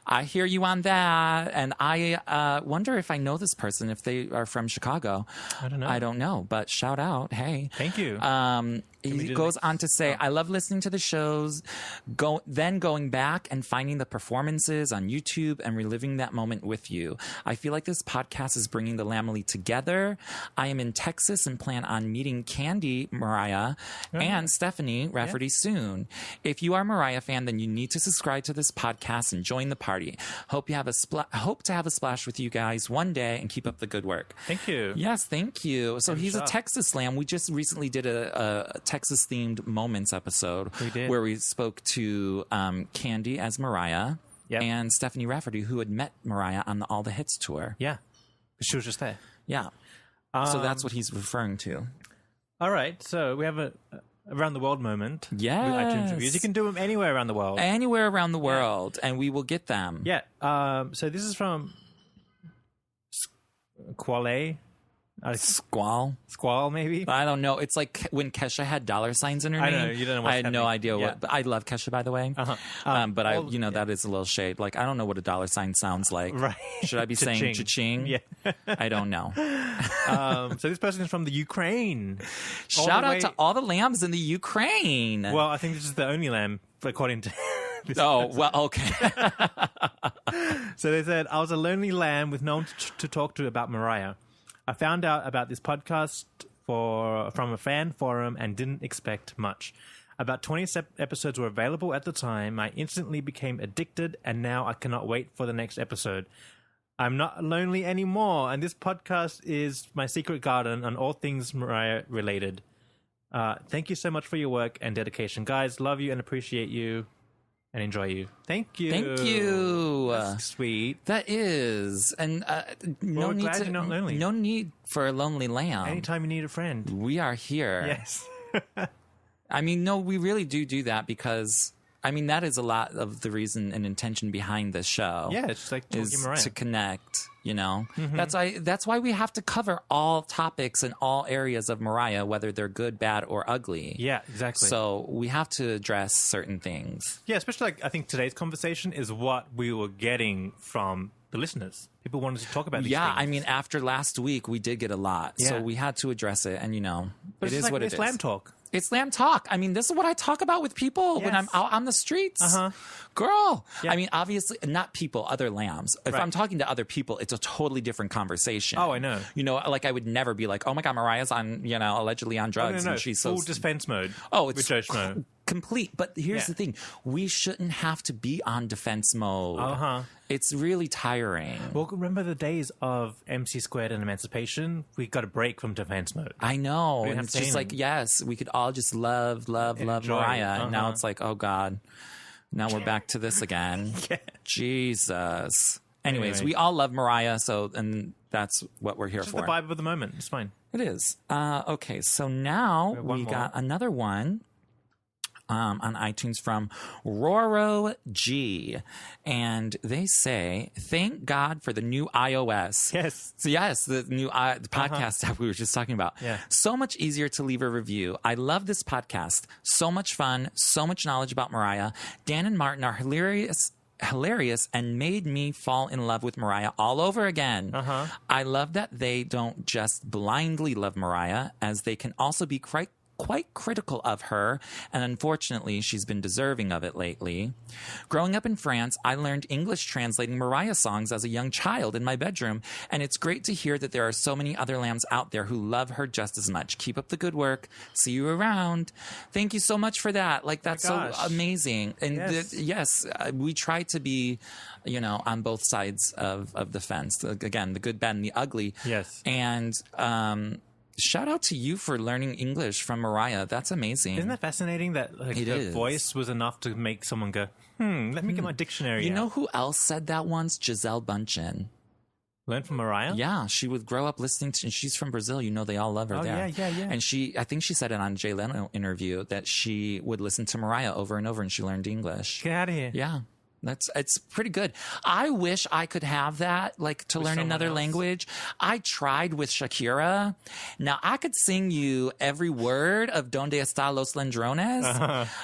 I hear you on that, and I wonder if I know this person, if they are from Chicago. I don't know. I don't know, but shout out. Hey. Thank you. He goes on to say, I love listening to the shows, then going back and finding the performances on YouTube and reliving that moment with you. I feel like this podcast is bringing the Lamely together. I am in Texas and plan on meeting Candy, Mariah, and Stephanie Rafferty soon. If you are a Mariah fan, then you need to subscribe to this podcast and join the party. Hope to have a splash with you guys one day and keep up the good work. Thank you. Yes, thank you. So he's a Texas Slam. We just recently did a Texas-themed Moments episode where we spoke to Candy as Mariah and Stephanie Rafferty, who had met Mariah on the All the Hits tour. Yeah. She was just there. Yeah. So that's what he's referring to. All right. So we have a around the world moment. Yes. With iTunes reviews. You can do them anywhere around the world. Anywhere around the world, and we will get them. Yeah. So this is from Quale. Squall? Squall, maybe? I don't know. It's like when Kesha had dollar signs in her name. I know. You don't know what's I had happening. no idea what. But I love Kesha, by the way. But that is a little shade. Like, I don't know what a dollar sign sounds like. Right. Should I be saying cha-ching? Yeah. I don't know. So this person is from the Ukraine. Shout out to all the lambs in the Ukraine. Well, I think this is the only lamb, according to this person. Well, okay. So they said, I was a lonely lamb with no one to talk to about Mariah. I found out about this podcast from a fan forum and didn't expect much. About 20 episodes were available at the time. I instantly became addicted, and now I cannot wait for the next episode. I'm not lonely anymore, and this podcast is my secret garden on all things Mariah related. Thank you so much for your work and dedication. Guys, love you and appreciate you and enjoy you. Thank you. Thank you. That's sweet. That is. And We're glad you're not lonely. No need for a lonely lamb. Anytime you need a friend. We are here. Yes. I mean, no, we really do that because, I mean, that is a lot of the reason and intention behind this show. Yeah, it's just like talking Mariah. To connect, you know? Mm-hmm. That's why we have to cover all topics in all areas of Mariah, whether they're good, bad, or ugly. Yeah, exactly. So we have to address certain things. Yeah, especially like I think today's conversation is what we were getting from the listeners. People wanted to talk about these things. I mean, after last week, we did get a lot. Yeah. So we had to address it, and, you know, but it is what it is. It's lamb talk. It's lamb talk. I mean, this is what I talk about with people when I'm out on the streets. Girl. Yeah. I mean, obviously, not people, other lambs. If I'm talking to other people, it's a totally different conversation. Oh, I know. You know, like I would never be like, oh my God, Mariah's on, you know, allegedly on drugs. No. And she's full defense mode. Oh, it's mode. Complete. But here's the thing. We shouldn't have to be on defense mode. It's really tiring. Well, remember the days of MC Squared and Emancipation? We got a break from defense mode. I know. And it's just like, yes, we could all just love Mariah. And now it's like, oh God, now we're back to this again. Jesus. Anyways, we all love Mariah, and that's what we're here for. It's the vibe of the moment. It's fine. It is. Okay, so now we got another one. On iTunes from Roro G. And they say, thank God for the new iOS. Yes. So yes, the new the podcast app we were just talking about. Yeah. So much easier to leave a review. I love this podcast. So much fun. So much knowledge about Mariah. Dan and Martin are hilarious and made me fall in love with Mariah all over again. I love that they don't just blindly love Mariah, as they can also be quite critical of her, and unfortunately, she's been deserving of it lately. Growing up in France, I learned English translating Mariah songs as a young child in my bedroom, and it's great to hear that there are so many other lambs out there who love her just as much. Keep up the good work. See you around. Thank you so much for that. Like, that's so amazing. And yes, we try to be, you know, on both sides of the fence. Again, the good, bad, and the ugly. Yes. And, shout out to you for learning English from Mariah. That's amazing. Isn't that fascinating that her voice was enough to make someone go, let me get my dictionary You out. know who else said that once? Giselle Bundchen. Learn from Mariah? Yeah, she would grow up listening to, and she's from Brazil. You know, they all love her there. Yeah. And I think she said it on Jay Leno interview that she would listen to Mariah over and over and she learned English. Get out of here. Yeah. It's pretty good. I wish I could have that, like, to learn another language. I tried with Shakira. Now, I could sing you every word of Donde Está Los Ladrones,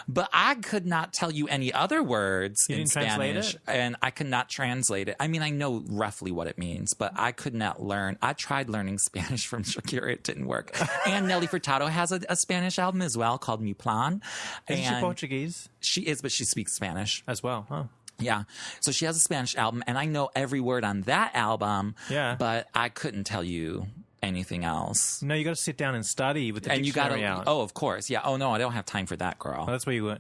but I could not tell you any other words in Spanish. And I could not translate it. I mean, I know roughly what it means, but I could not learn. I tried learning Spanish from Shakira. It didn't work. And Nelly Furtado has a Spanish album as well called Mi Plan. Isn't she Portuguese? She is, but she speaks Spanish. As well, huh? Yeah. So she has a Spanish album, and I know every word on that album, but I couldn't tell you anything else. No, you got to sit down and study with the dictionary out. Oh, of course. Yeah. Oh, no, I don't have time for that, girl. Well, that's where you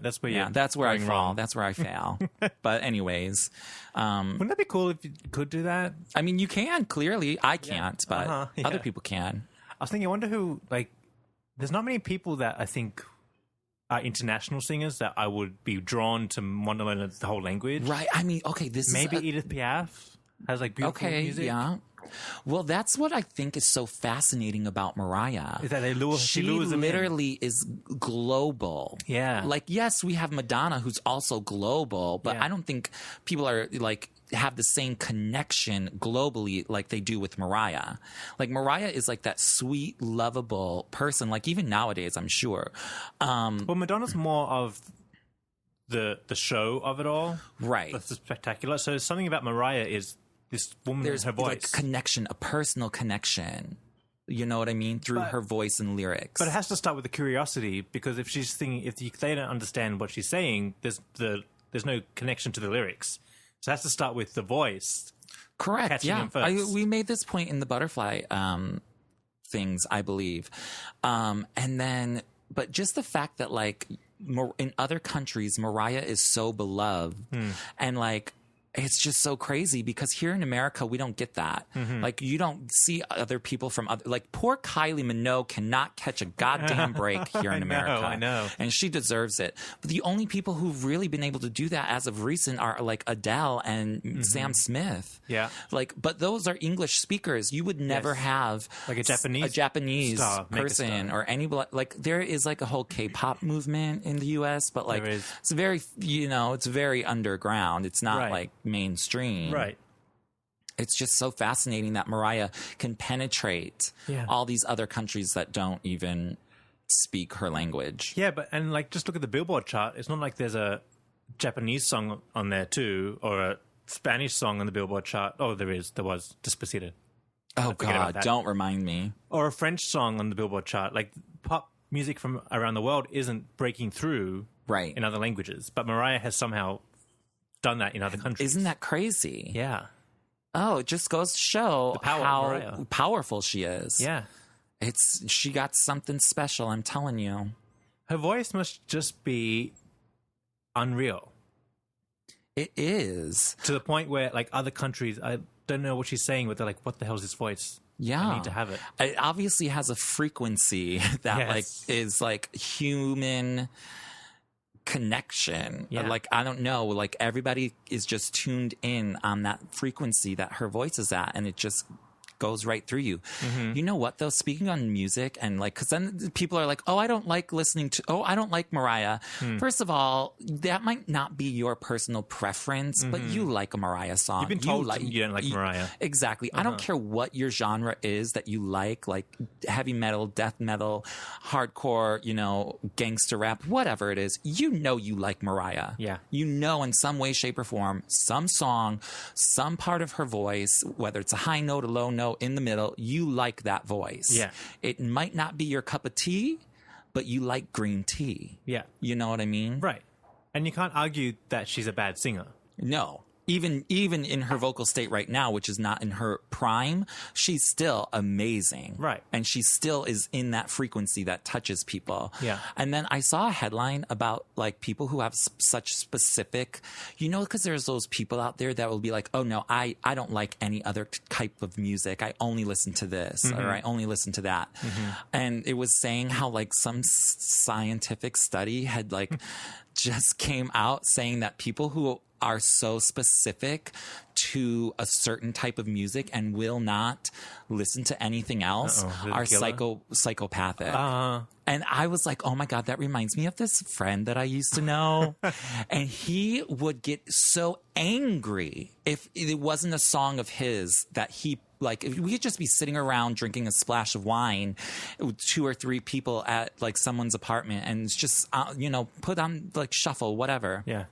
that's where I fall. Wrong. That's where I fail. But anyways. Wouldn't that be cool if you could do that? I mean, you can, clearly. I can't, but other people can. I was thinking, I wonder who, like, there's not many people that I think are international singers that I would be drawn to want to learn the whole language. Right. I mean, okay, maybe Edith Piaf has like beautiful music. Yeah. Well, that's what I think is so fascinating about Mariah. Is that she literally is global. Yeah. Like, yes, we have Madonna, who's also global, but I don't think people are like have the same connection globally like they do with Mariah. Like Mariah is like that sweet, lovable person. Like even nowadays, I'm sure. Well, Madonna's more of the show of it all, right? That's spectacular. So something about Mariah is this woman. There's her voice, like connection, a personal connection. You know what I mean? Through her voice and lyrics. But it has to start with the curiosity, because if she's singing, if they don't understand what she's saying, there's no connection to the lyrics. So it has to start with the voice. Correct. Yeah. We made this point in the butterfly things, I believe. And then, but just the fact that like in other countries, Mariah is so beloved and like, it's just so crazy because here in America, we don't get that. Like, you don't see other people from other... Like, poor Kylie Minogue cannot catch a goddamn break here in America. I know. And she deserves it. But the only people who've really been able to do that as of recent are, like, Adele and Sam Smith. Yeah. Like, but those are English speakers. You would never have... Like a Japanese person or anybody... Like, there is, like, a whole K-pop movement in the U.S., but, like, it's very, it's very underground. It's not, like... mainstream. Right. It's just so fascinating that Mariah can penetrate all these other countries that don't even speak her language. Yeah, and like just look at the Billboard chart. It's not like there's a Japanese song on there too, or a Spanish song on the Billboard chart. Oh, there was Despacito. Oh God, don't remind me. Or a French song on the Billboard chart. Like pop music from around the world isn't breaking through in other languages, but Mariah has somehow done that in other countries. Isn't that crazy? Yeah. Oh, it just goes to show how powerful she is. Yeah. She got something special, I'm telling you. Her voice must just be unreal. It is. To the point where, like, other countries, I don't know what she's saying, but they're like, what the hell is this voice? Yeah. I need to have it. It obviously has a frequency that, like, is, like, human... connection. Like, I don't know, like everybody is just tuned in on that frequency that her voice is at, and it just goes right through you. You know what though, speaking on music, and like, because then people are like, I don't like Mariah. First of all, that might not be your personal preference, but you like a Mariah song. You've been told you don't like Mariah. Exactly. I don't care what your genre is that you like heavy metal, death metal, hardcore, gangster rap, whatever it is, you like Mariah. Yeah. In some way, shape, or form, some song, some part of her voice, whether it's a high note, a low note, in the middle, you like that voice. Yeah. It might not be your cup of tea, but you like green tea. Yeah. You know what I mean? Right. And you can't argue that she's a bad singer. No. Even in her vocal state right now, which is not in her prime, she's still amazing. Right. And she still is in that frequency that touches people. Yeah. And then I saw a headline about like people who have such specific, because there's those people out there that will be like, oh no, I don't like any other type of music. I only listen to this or I only listen to that. And it was saying how like some scientific study had like just came out saying that people who are so specific to a certain type of music and will not listen to anything else are psychopathic. And I was like, oh my God, that reminds me of this friend that I used to know. And he would get so angry if it wasn't a song of his that he if we could just be sitting around drinking a splash of wine with 2 or 3 people at like someone's apartment and it's just, put on like shuffle, whatever. Yeah.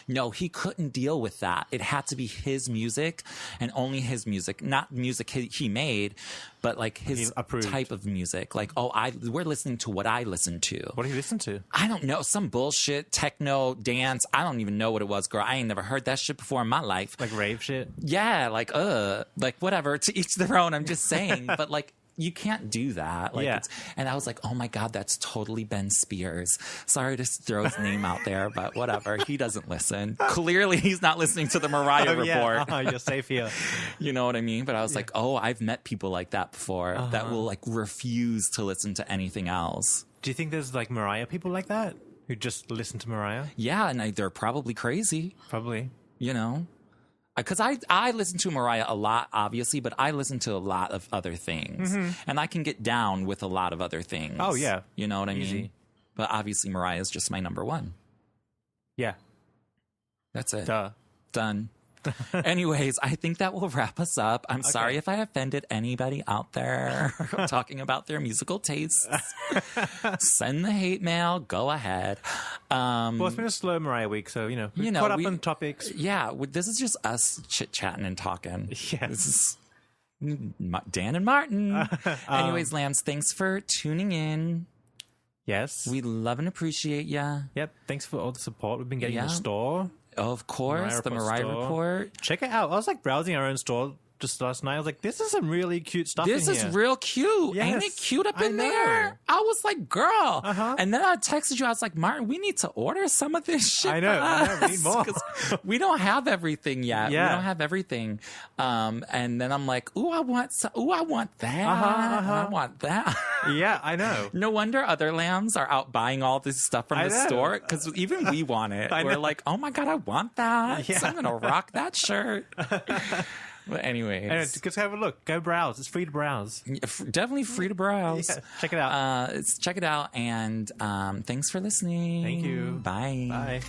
No, he couldn't deal with that. It had to be his music and only his music, not music he made, but like his type of music. Like, we're listening to what I listen to. What do you listen to? I don't know. Some bullshit, techno, dance. I don't even know what it was, girl. I ain't never heard that shit before in my life. Like rave shit? Yeah, like whatever. To each their own, I'm just saying. But like, you can't do that. And I was like, oh my God, that's totally Ben Spears. Sorry to throw his name out there, but whatever. He doesn't listen. Clearly, he's not listening to the Mariah Report. You're safe here. You know what I mean? But I was like, I've met people like that before that will like refuse to listen to anything else. Do you think there's like Mariah people like that who just listen to Mariah? Yeah, and they're probably crazy. Probably. Because I listen to Mariah a lot, obviously, but I listen to a lot of other things. And I can get down with a lot of other things. Oh, yeah. You know what I mean? But obviously, Mariah is just my number one. Yeah. That's it. Duh. Done. Anyways, I think that will wrap us up. I'm sorry if I offended anybody out there talking about their musical tastes. Send the hate mail. Go ahead. Well, it's been a slow Mariah week, so, we've caught up on topics. Yeah, this is just us chit-chatting and talking. Yes. This is Dan and Martin. Anyways, Lambs, thanks for tuning in. Yes. We love and appreciate ya. Yep. Thanks for all the support we've been getting in the store. Of course, the Mariah Report. Check it out. I was browsing our own store just last night. I was like, this is some really cute stuff in here. This is real cute. Yes, Ain't it cute up in there? I was like, girl. And then I texted you. I was like, Martin, we need to order some of this shit. I know. We need more. We don't have everything yet. Yeah. We don't have everything. And then I'm like, I want that. I want that. Yeah, I know. No wonder other lambs are out buying all this stuff from the store, because even we want it. We're like, oh my God, I want that. Yeah. So I'm going to rock that shirt. But anyways. Just have a look. Go browse. It's free to browse. Definitely free to browse. Yeah, check it out. Check it out. And thanks for listening. Thank you. Bye. Bye.